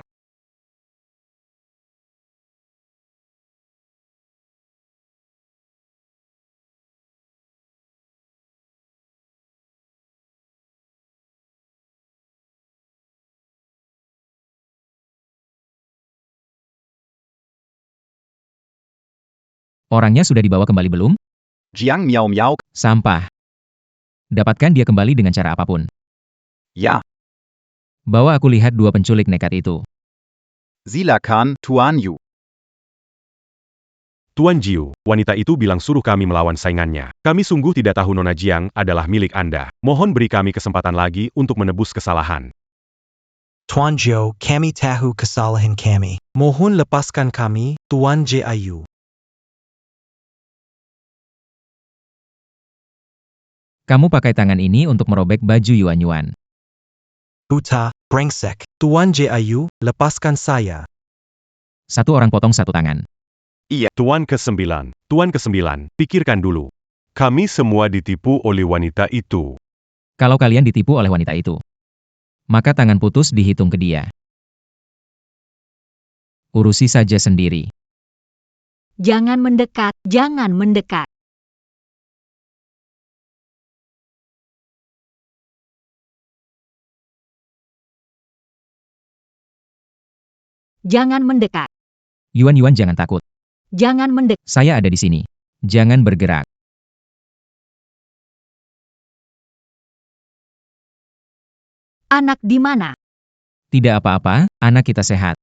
Orangnya sudah dibawa kembali belum? Jiang Miao Miao. Sampah. Dapatkan dia kembali dengan cara apapun. Ya. Bawa aku lihat dua penculik nekat itu. Silakan, Tuan Yu. Tuan Jiu, wanita itu bilang suruh kami melawan saingannya. Kami sungguh tidak tahu Nona Jiang adalah milik Anda. Mohon beri kami kesempatan lagi untuk menebus kesalahan. Tuan Jiu, kami tahu kesalahan kami. Mohon lepaskan kami, Tuan Jiu. Kamu pakai tangan ini untuk merobek baju Yuan-Yuan. Buta, brengsek. Tuan Jiu, lepaskan saya. Satu orang potong satu tangan. Tuan ke-9, pikirkan dulu. Kami semua ditipu oleh wanita itu. Kalau kalian ditipu oleh wanita itu, maka tangan putus dihitung ke dia. Urusi saja sendiri. Jangan mendekat, jangan mendekat. Jangan mendekat, Yuan-Yuan jangan takut. jangan mendekat. Saya ada di sini. Jangan bergerak. Anak di mana? Tidak apa-apa, anak kita sehat.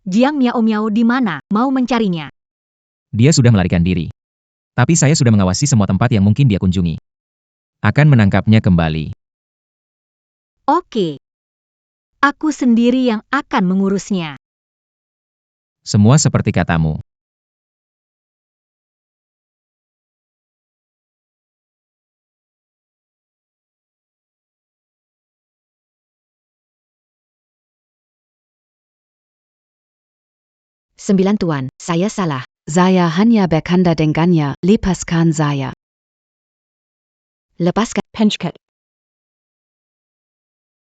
Jiang Miao Miao di mana? Mau mencarinya. Dia sudah melarikan diri. Tapi saya sudah mengawasi semua tempat yang mungkin dia kunjungi. Akan menangkapnya kembali. Oke. Aku sendiri yang akan mengurusnya. Semua seperti katamu. Sembilan Tuan, saya salah. Saya hanya bercanda dengannya, lepaskan saya. Lepaskan. Penchkat.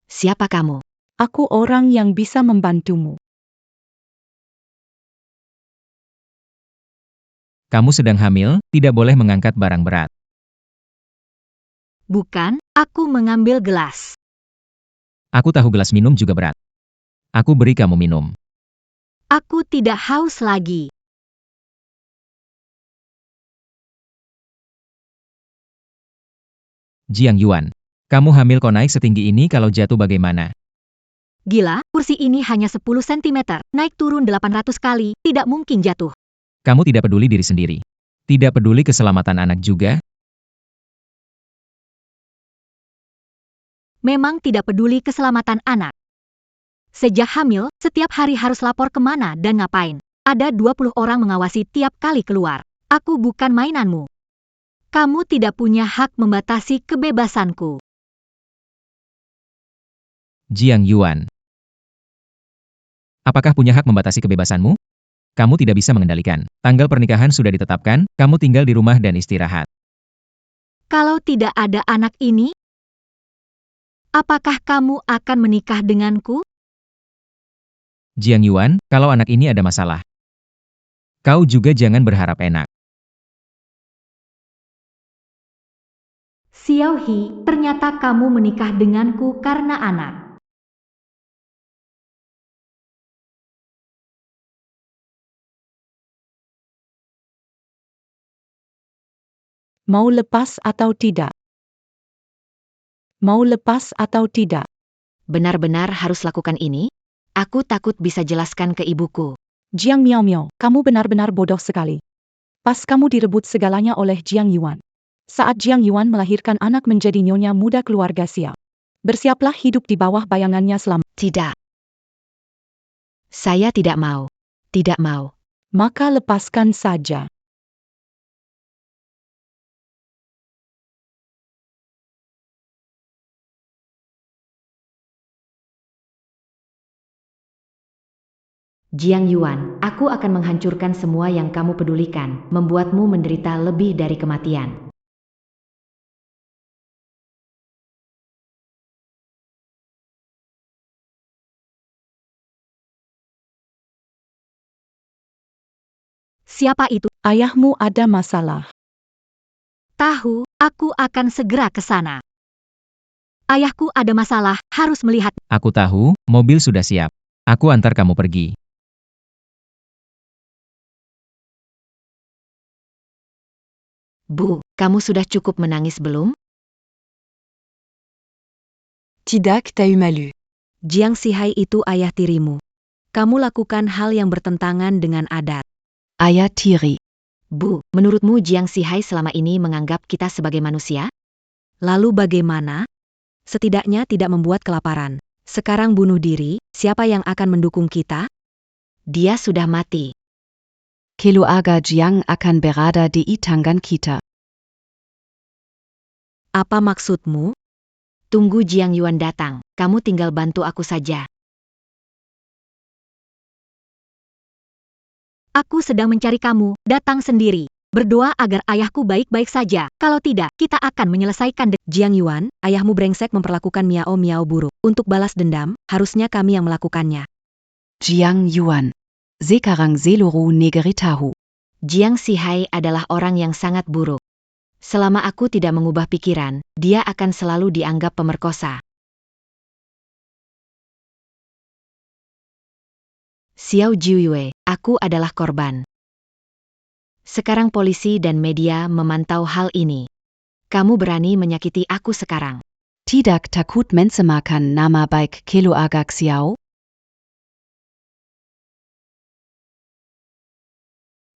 Siapa kamu? Aku orang yang bisa membantumu. Kamu sedang hamil, tidak boleh mengangkat barang berat. Bukan, aku mengambil gelas. Aku tahu gelas minum juga berat. Aku beri kamu minum. Aku tidak haus lagi. Jiang Yuan, kamu hamil kok naik setinggi ini, kalau jatuh bagaimana? Gila, kursi ini hanya 10 cm, naik turun 800 kali, tidak mungkin jatuh. Kamu tidak peduli diri sendiri. Tidak peduli keselamatan anak juga? Memang tidak peduli keselamatan anak. Sejak hamil, setiap hari harus lapor kemana dan ngapain. Ada 20 orang mengawasi tiap kali keluar. Aku bukan mainanmu. Kamu tidak punya hak membatasi kebebasanku. Jiang Yuan. Apakah punya hak membatasi kebebasanmu? Kamu tidak bisa mengendalikan. Tanggal pernikahan sudah ditetapkan, kamu tinggal di rumah dan istirahat. Kalau tidak ada anak ini, apakah kamu akan menikah denganku? Jiang Yuan, kalau anak ini ada masalah, kau juga jangan berharap enak. Xiao He, ternyata kamu menikah denganku karena anak. Mau lepas atau tidak? Mau lepas atau tidak? Benar-benar harus lakukan ini? Aku takut bisa jelaskan ke ibuku. Jiang Miao Miao, kamu benar-benar bodoh sekali. Pas kamu direbut segalanya oleh Jiang Yuan. Saat Jiang Yuan melahirkan anak menjadi nyonya muda keluarga Xiao. Bersiaplah hidup di bawah bayangannya selama. Tidak. Saya tidak mau. Tidak mau. Maka lepaskan saja. Jiang Yuan, aku akan menghancurkan semua yang kamu pedulikan, membuatmu menderita lebih dari kematian. Siapa itu? Ayahmu ada masalah. Tahu, aku akan segera ke sana. Ayahku ada masalah, harus melihat. Aku tahu, mobil sudah siap. Aku antar kamu pergi. Bu, kamu sudah cukup menangis belum? Tidak t'as eu malu. Jiang Sihai itu ayah tirimu. Kamu lakukan hal yang bertentangan dengan adat. Ayah tiri. Bu, menurutmu Jiang Sihai selama ini menganggap kita sebagai manusia? Lalu bagaimana? Setidaknya tidak membuat kelaparan. Sekarang bunuh diri, siapa yang akan mendukung kita? Dia sudah mati. Keluarga Jiang akan berada di tanggan kita. Apa maksudmu? Tunggu Jiang Yuan datang, kamu tinggal bantu aku saja. Aku sedang mencari kamu, datang sendiri. Berdoa agar ayahku baik-baik saja, kalau tidak, kita akan menyelesaikan Jiang Yuan, ayahmu brengsek memperlakukan Miao Miao buruk. Untuk balas dendam, harusnya kami yang melakukannya. Jiang Yuan. Sekarang seluruh negeri tahu. Jiang Sihai adalah orang yang sangat buruk. Selama aku tidak mengubah pikiran, dia akan selalu dianggap pemerkosa. Xiao Jiuyue, aku adalah korban. Sekarang polisi dan media memantau hal ini. Kamu berani menyakiti aku sekarang. Tidak takut mencemarkan nama baik keluarga Xiao?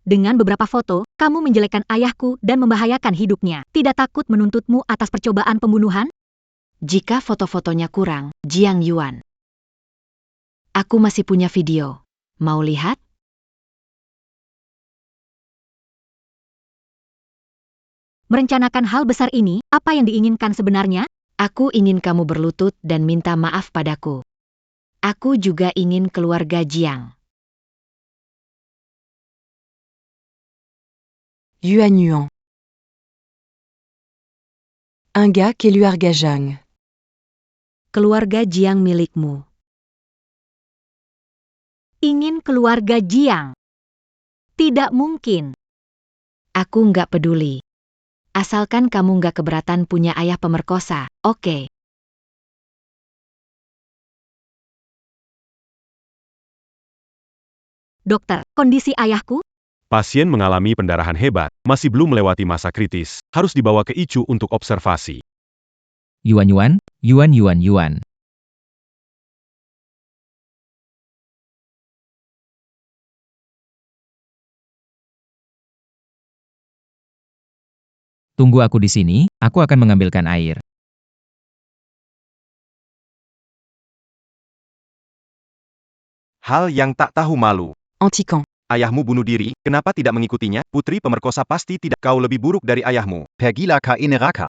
Dengan beberapa foto, kamu menjelekkan ayahku dan membahayakan hidupnya. Tidak takut menuntutmu atas percobaan pembunuhan? Jika foto-fotonya kurang, Jiang Yuan. Aku masih punya video. Mau lihat? Merencanakan hal besar ini, apa yang diinginkan sebenarnya? Aku ingin kamu berlutut dan minta maaf padaku. Aku juga ingin keluarga Jiang. Yuan Yuan. Un gars keluarga Jiang. Keluarga Jiang milikmu. Ingin keluarga Jiang? Tidak mungkin. Aku nggak peduli. Asalkan kamu nggak keberatan punya ayah pemerkosa, oke? Dokter, kondisi ayahku? Pasien mengalami pendarahan hebat, masih belum melewati masa kritis, harus dibawa ke ICU untuk observasi. Yuan Yuan, Yuan Yuan Yuan. Tunggu aku di sini, aku akan mengambilkan air. Hal yang tak tahu malu. Antiquant. Ayahmu bunuh diri, kenapa tidak mengikutinya? Putri pemerkosa pasti tidak. Kau lebih buruk dari ayahmu. Pergilah ke neraka.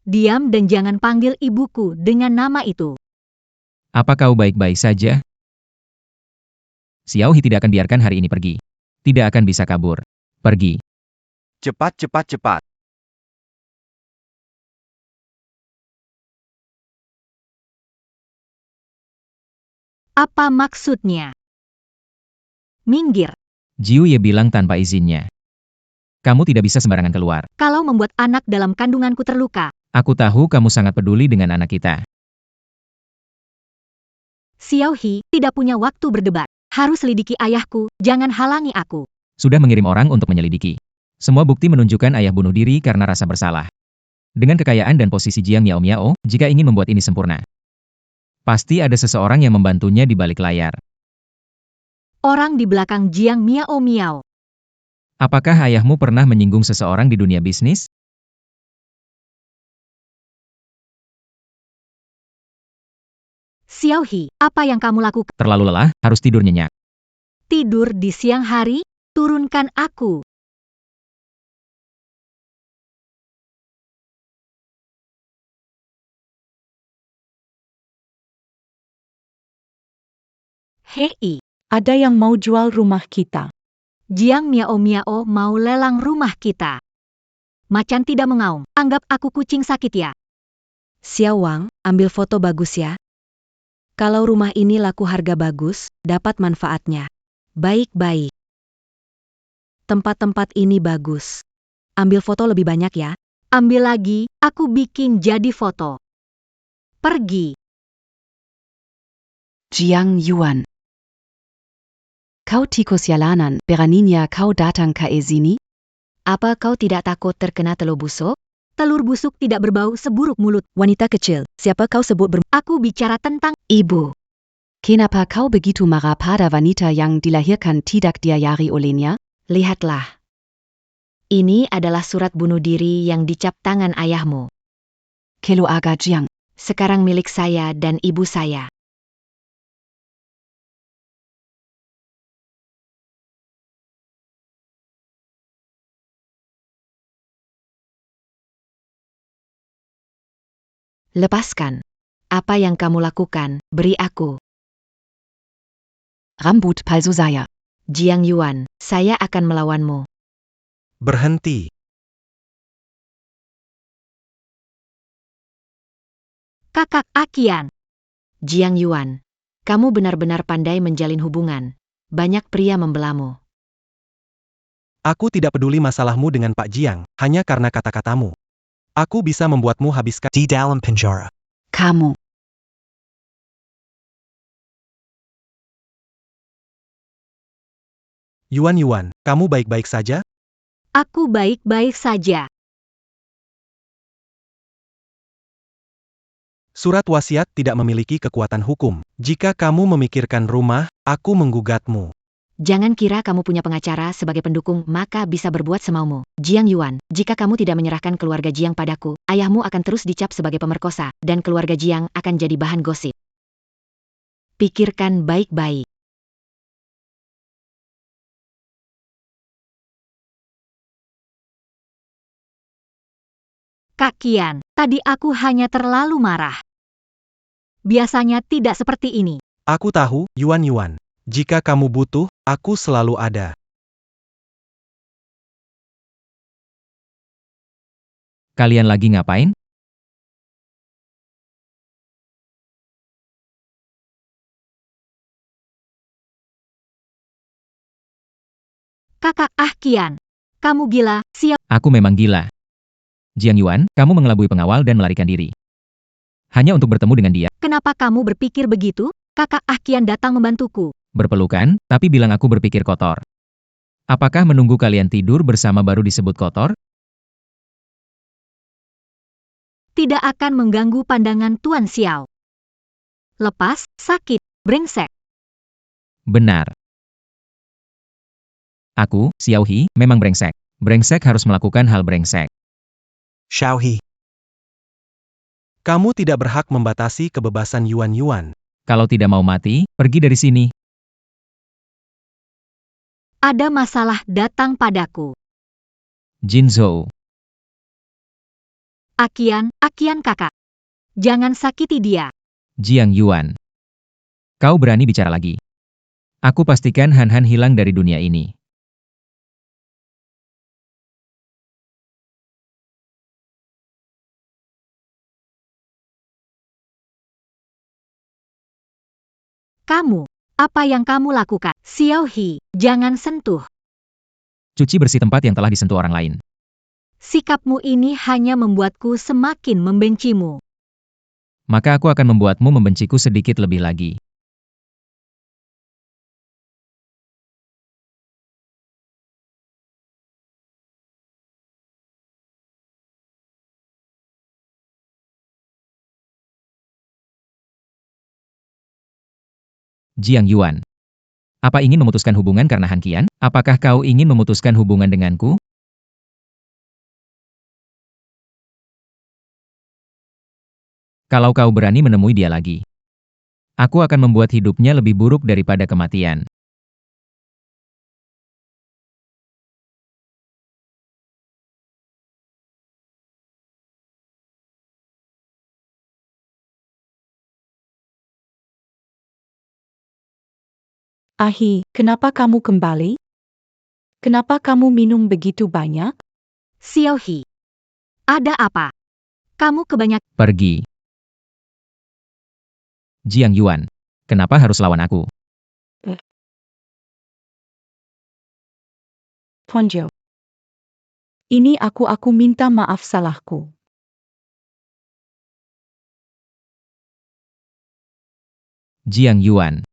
Diam dan jangan panggil ibuku dengan nama itu. Apa kau baik-baik saja? Xiao He tidak akan biarkan hari ini pergi. Tidak akan bisa kabur. Pergi. Cepat, cepat, cepat. Apa maksudnya? Minggir. Jiu Ye bilang tanpa izinnya. Kamu tidak bisa sembarangan keluar. Kalau membuat anak dalam kandunganku terluka. Aku tahu kamu sangat peduli dengan anak kita. Xiao He tidak punya waktu berdebat. Harus selidiki ayahku, jangan halangi aku. Sudah mengirim orang untuk menyelidiki. Semua bukti menunjukkan ayah bunuh diri karena rasa bersalah. Dengan kekayaan dan posisi Jiang Miao Miao, jika ingin membuat ini sempurna, pasti ada seseorang yang membantunya di balik layar. Orang di belakang Jiang Miao Miao. Apakah ayahmu pernah menyinggung seseorang di dunia bisnis? Xiao He, apa yang kamu lakukan? Terlalu lelah, harus tidur nyenyak. Tidur di siang hari? Turunkan aku. Hei, Ada yang mau jual rumah kita. Jiang Miao Miao mau lelang rumah kita. Macan tidak mengaum, anggap aku kucing sakit ya. Xiao Wang, ambil foto bagus ya. Kalau rumah ini laku harga bagus, dapat manfaatnya. Baik-baik. Tempat-tempat ini bagus. Ambil foto lebih banyak ya. Ambil lagi, aku bikin jadi foto. Pergi. Jiang Yuan. Kau tikus jalanan, beraninya kau datang ke sini? Apa kau tidak takut terkena telur busuk? Telur busuk tidak berbau seburuk mulut. Wanita kecil, siapa kau sebut Aku bicara tentang ibu? Kenapa kau begitu marah pada wanita yang dilahirkan tidak diayari olehnya? Lihatlah. Ini adalah surat bunuh diri yang dicap tangan ayahmu. Keluarga Jiang. Sekarang milik saya dan ibu saya. Lepaskan. Apa yang kamu lakukan, beri aku. Rambut palsu saya. Jiang Yuan, saya akan melawanmu. Berhenti. kakak Akian. Jiang Yuan, kamu benar-benar pandai menjalin hubungan. Banyak pria membelamu. Aku tidak peduli masalahmu dengan Pak Jiang, hanya karena kata-katamu. Aku bisa membuatmu habiskan Di dalam penjara. Kamu. Yuan, kamu baik-baik saja? Aku baik-baik saja. Surat wasiat tidak memiliki kekuatan hukum. Jika kamu memikirkan rumah, aku menggugatmu. Jangan kira kamu punya pengacara sebagai pendukung, maka bisa berbuat semaumu. Jiang Yuan, jika kamu tidak menyerahkan keluarga Jiang padaku, ayahmu akan terus dicap sebagai pemerkosa, dan keluarga Jiang akan jadi bahan gosip. Pikirkan baik-baik. Kak Kian, tadi aku hanya terlalu marah. Biasanya tidak seperti ini. Aku tahu, Yuan. Jika kamu butuh, aku selalu ada. Kalian lagi ngapain? Kakak Kian, kamu gila, siap. Aku memang gila. Jiang Yuan, kamu mengelabui pengawal dan melarikan diri. Hanya untuk bertemu dengan dia. Kenapa kamu berpikir begitu? Kakak Kian datang membantuku. Berpelukan, tapi bilang aku berpikir kotor. Apakah menunggu kalian tidur bersama baru disebut kotor? Tidak akan mengganggu pandangan Tuan Xiao. Lepas, sakit, brengsek. Benar. Aku, Xiao He, memang brengsek. Brengsek harus melakukan hal brengsek. Xiaohe. Kamu tidak berhak membatasi kebebasan Yuan. Kalau tidak mau mati, pergi dari sini. Ada masalah datang padaku. Jin Zhou. Akian kakak. Jangan sakiti dia. Jiang Yuan. Kau berani bicara lagi. Aku pastikan Han hilang dari dunia ini. Kamu, apa yang kamu lakukan? Xiao He, jangan sentuh. Cuci bersih tempat yang telah disentuh orang lain. Sikapmu ini hanya membuatku semakin membencimu. Maka aku akan membuatmu membenciku sedikit lebih lagi. Jiang Yuan. Apa ingin memutuskan hubungan karena Han Qian? Apakah kau ingin memutuskan hubungan denganku? Kalau kau berani menemui dia lagi, aku akan membuat hidupnya lebih buruk daripada kematian. Ahi, kenapa kamu kembali? Kenapa kamu minum begitu banyak? Xiao He. Ada apa? Kamu kebanyakan. Pergi. Jiang Yuan. Kenapa harus lawan aku? Ponjo. Ini aku minta maaf salahku. Jiang Yuan.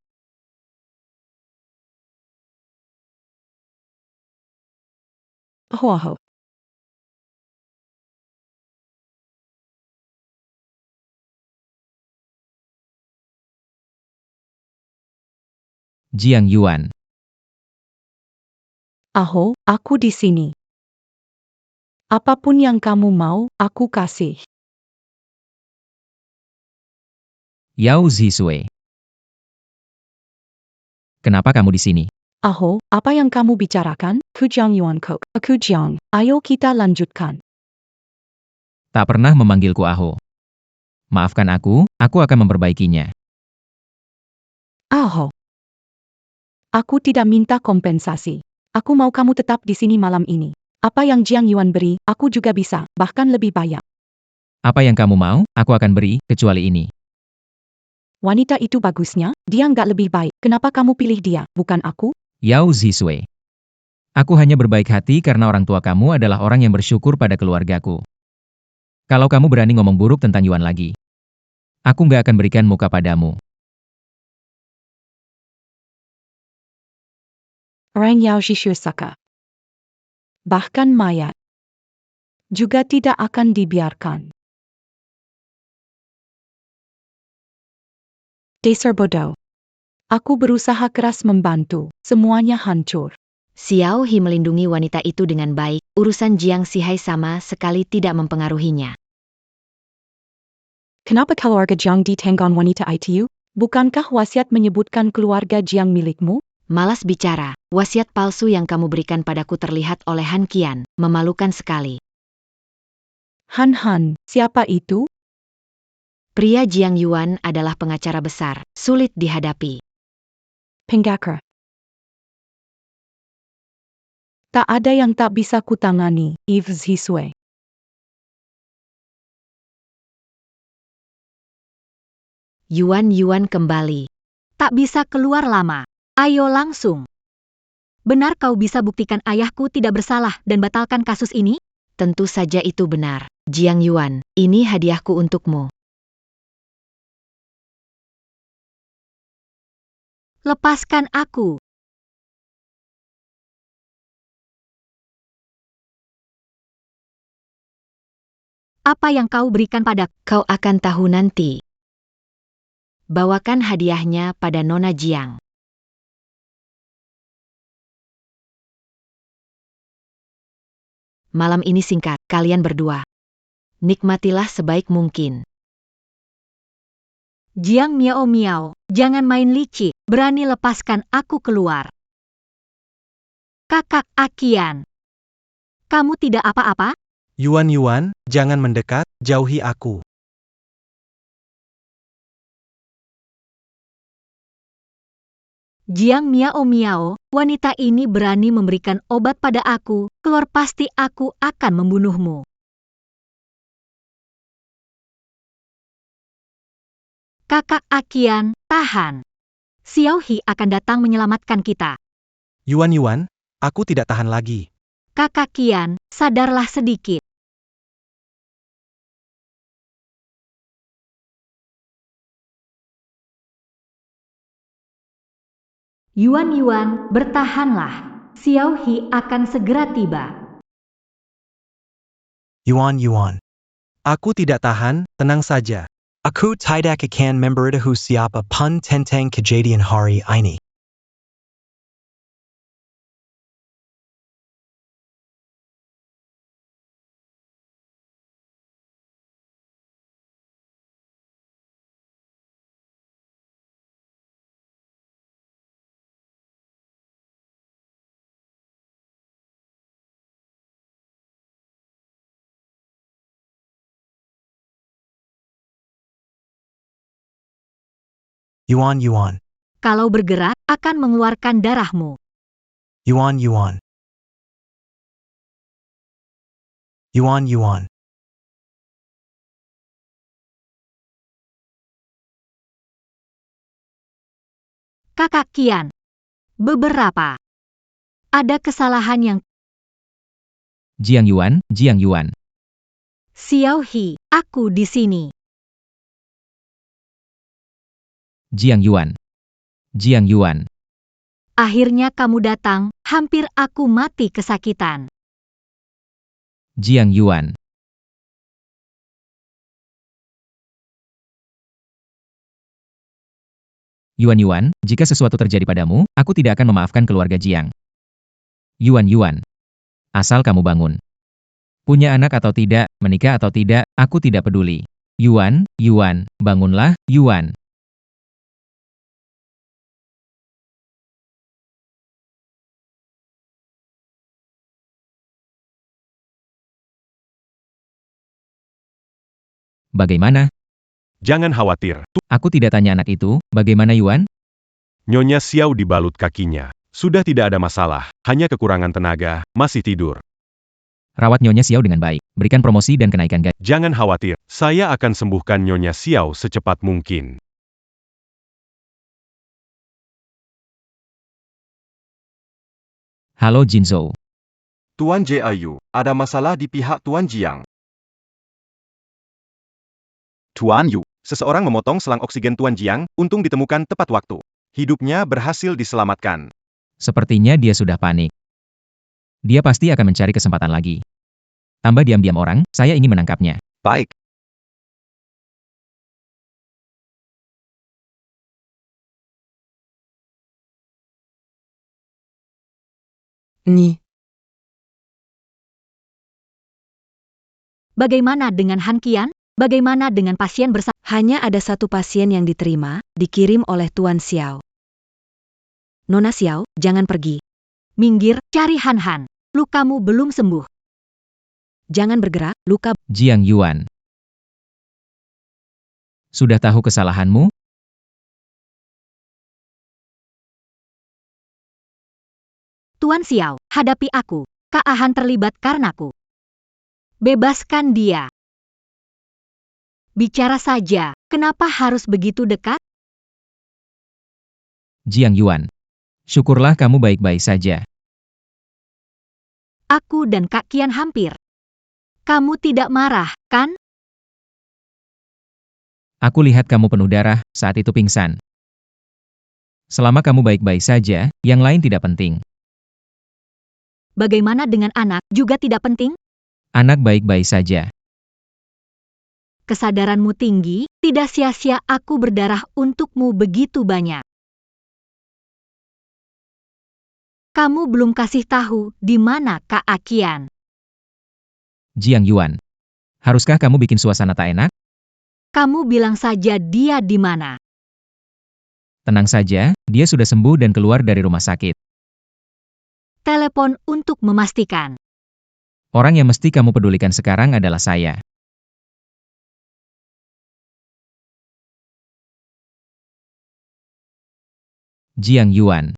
Ho. Jiang Yuan. Aho, aku di sini. Apapun yang kamu mau, aku kasih. Yao Zhisui. Kenapa kamu di sini? Aho, apa yang kamu bicarakan? Ku Jiang Yuan Kok. Aku Jiang. Ayo kita lanjutkan. Tak pernah memanggilku Aho. Maafkan aku akan memperbaikinya. Aho. Aku tidak minta kompensasi. Aku mau kamu tetap di sini malam ini. Apa yang Jiang Yuan beri, aku juga bisa, bahkan lebih banyak. Apa yang kamu mau, aku akan beri, kecuali ini. Wanita itu bagusnya, dia nggak lebih baik. Kenapa kamu pilih dia, bukan aku? Yao Zhisui. Aku hanya berbaik hati karena orang tua kamu adalah orang yang bersyukur pada keluargaku. Kalau kamu berani ngomong buruk tentang Yuan lagi, aku nggak akan berikan muka padamu. Orang Yao Zhisui Saka. Bahkan mayat juga tidak akan dibiarkan. Dasar bodoh. Aku berusaha keras membantu, semuanya hancur. Xiao He melindungi wanita itu dengan baik, urusan Jiang Sihai sama sekali tidak mempengaruhinya. Kenapa keluarga Jiang ditenggang wanita itu? Bukankah wasiat menyebutkan keluarga Jiang milikmu? Malas bicara, wasiat palsu yang kamu berikan padaku terlihat oleh Han Qian, memalukan sekali. Han, siapa itu? Pria Jiang Yuan adalah pengacara besar, sulit dihadapi. Pengacara. Tak ada yang tak bisa kutangani, Yves Zhisui. Yuan kembali. Tak bisa keluar lama. Ayo langsung. Benar kau bisa buktikan ayahku tidak bersalah dan batalkan kasus ini? Tentu saja itu benar. Jiang Yuan, ini hadiahku untukmu. Lepaskan aku. Apa yang kau berikan padaku? Kau akan tahu nanti. Bawakan hadiahnya pada Nona Jiang. Malam ini singkat, kalian berdua. Nikmatilah sebaik mungkin. Jiang Miao, jangan main licik, berani lepaskan aku keluar. Kakak Akian, kamu tidak apa-apa? Yuan, jangan mendekat, jauhi aku. Jiang Miao, wanita ini berani memberikan obat pada aku, keluar pasti aku akan membunuhmu. Kakak Akian, tahan. Xiao He akan datang menyelamatkan kita. Yuan, aku tidak tahan lagi. Kakak Kian, sadarlah sedikit. Yuan, bertahanlah. Xiao He akan segera tiba. Yuan. Aku tidak tahan, tenang saja. Aku tidak akan memberitahu siapa pun tentang kejadian hari ini. Yuan. Kalau bergerak, akan mengeluarkan darahmu. Yuan. Kakak Kian. Beberapa. Ada kesalahan yang... Jiang Yuan. Xiao He, aku di sini. Jiang Yuan. Akhirnya kamu datang, hampir aku mati kesakitan. Jiang Yuan. Yuan, jika sesuatu terjadi padamu, aku tidak akan memaafkan keluarga Jiang. Yuan, asal kamu bangun. Punya anak atau tidak, menikah atau tidak, aku tidak peduli. Yuan, bangunlah, Yuan. Bagaimana? Jangan khawatir. Aku tidak tanya anak itu, bagaimana Yuan? Nyonya Xiao dibalut kakinya. Sudah tidak ada masalah, hanya kekurangan tenaga, masih tidur. Rawat Nyonya Xiao dengan baik, berikan promosi dan kenaikan gaji. Jangan khawatir, saya akan sembuhkan Nyonya Xiao secepat mungkin. Halo Jinzhou. Tuan Jiayu, ada masalah di pihak Tuan Jiang. Tuan Yu, seseorang memotong selang oksigen Tuan Jiang, untung ditemukan tepat waktu. Hidupnya berhasil diselamatkan. Sepertinya dia sudah panik. Dia pasti akan mencari kesempatan lagi. Tambah diam-diam orang, saya ingin menangkapnya. Baik. Ni. Bagaimana dengan Han Qian? Bagaimana dengan pasien bersama? Hanya ada satu pasien yang diterima, dikirim oleh Tuan Xiao. Nona Xiao, jangan pergi. Minggir, cari Han. Lukamu belum sembuh. Jangan bergerak, luka. Jiang Yuan. Sudah tahu kesalahanmu? Tuan Xiao, hadapi aku. Kak Han terlibat karenaku. Bebaskan dia. Bicara saja, kenapa harus begitu dekat? Jiang Yuan. Syukurlah kamu baik-baik saja. Aku dan Kak Qian hampir. Kamu tidak marah, kan? Aku lihat kamu penuh darah saat itu pingsan. Selama kamu baik-baik saja, yang lain tidak penting. Bagaimana dengan anak, juga tidak penting? Anak baik-baik saja. Kesadaranmu tinggi, tidak sia-sia aku berdarah untukmu begitu banyak. Kamu belum kasih tahu di mana Kak Qian. Jiang Yuan. Haruskah kamu bikin suasana tak enak? Kamu bilang saja dia di mana. Tenang saja, dia sudah sembuh dan keluar dari rumah sakit. Telepon untuk memastikan. Orang yang mesti kamu pedulikan sekarang adalah saya. Jiang Yuan.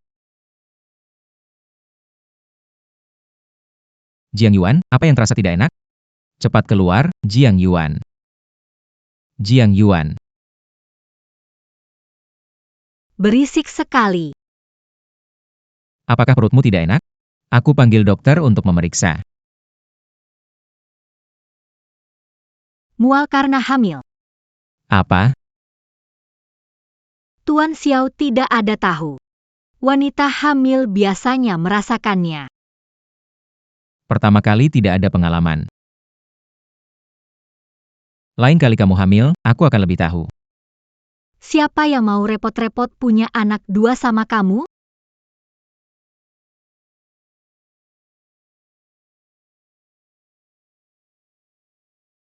Jiang Yuan, apa yang terasa tidak enak? Cepat keluar, Jiang Yuan. Jiang Yuan. Berisik sekali. Apakah perutmu tidak enak? Aku panggil dokter untuk memeriksa. Mual karena hamil. Apa? Tuan Xiao tidak ada tahu. Wanita hamil biasanya merasakannya. Pertama kali tidak ada pengalaman. Lain kali kamu hamil, aku akan lebih tahu. Siapa yang mau repot-repot punya anak dua sama kamu?